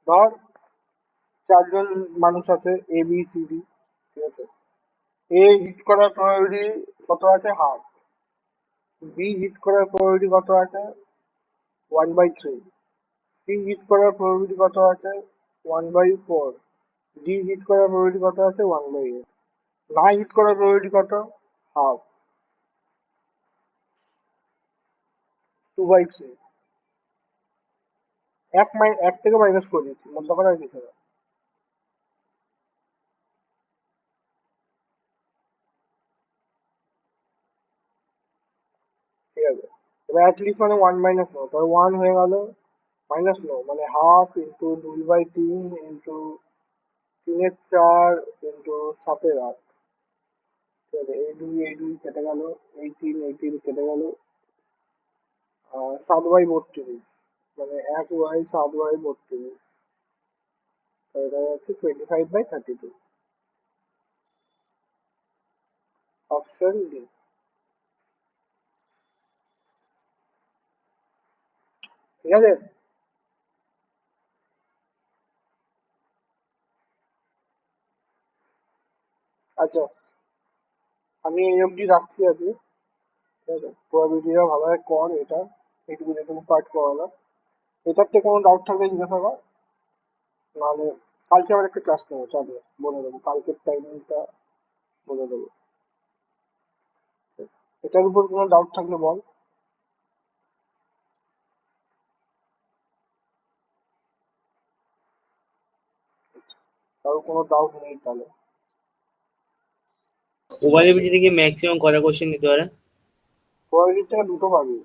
ধর 4 জন মানুষ আছে, এ বি সি ডি, ঠিক আছে? এ হিট করার প্রবাবিলিটি কত আছে? হাফ। বি হিট করার প্রবাবিলিটি কত আছে? 1/3। সি হিট করার প্রবাবিলিটি কত আছে? 1/4। ডি হিট করার প্রবাবিলিটি কত আছে? 1/8। না হিট করার প্রবাবিলিটি কত? হাফ। 2/3। এক থেকে মাইনাস করে দিচ্ছি, মধ্যে করা কিছু না। ঠিক আছে, এবার অ্যাটলিস্ট মানে 1 - 9, তাহলে 1 হয়ে গেল। মাইনাস নো মানে হাফ ইন্টু 2/3 ইন্টু 3/4 ইন্টু 7/8। ঠিক আছে, এই দুই কেটে গেল, এই তিন কেটে গেল। আর 7/32, মানে 1/7/32। এটা হচ্ছে 25/32। Option D. ঠিক আছে। আচ্ছা, আমি এই অবধি রাখছি আজকে। ঠিক আছে, প্রবাবিলিটিটা ভালোভাবে কর এটা, এইটুকু যেটুকু পার্ট করালাম। এটার থেকে কোনো ডাউট থাকলে জিজ্ঞাসা কর, নাহলে কালকে আবার একটা ক্লাস নেবো, চাপে বলে দেবো, কালকের টাইমিংটা বলে দেবো। এটার উপর কোনো ডাউট থাকলে বল। কারো কোনো ডাউট নেই তাহলে। ওভারঅ্যাবিলিটি থেকে ম্যাক্সিমাম কটা কোশ্চেন দিতে পারে? প্রবাবিলিটি থেকে দুটো পাবি।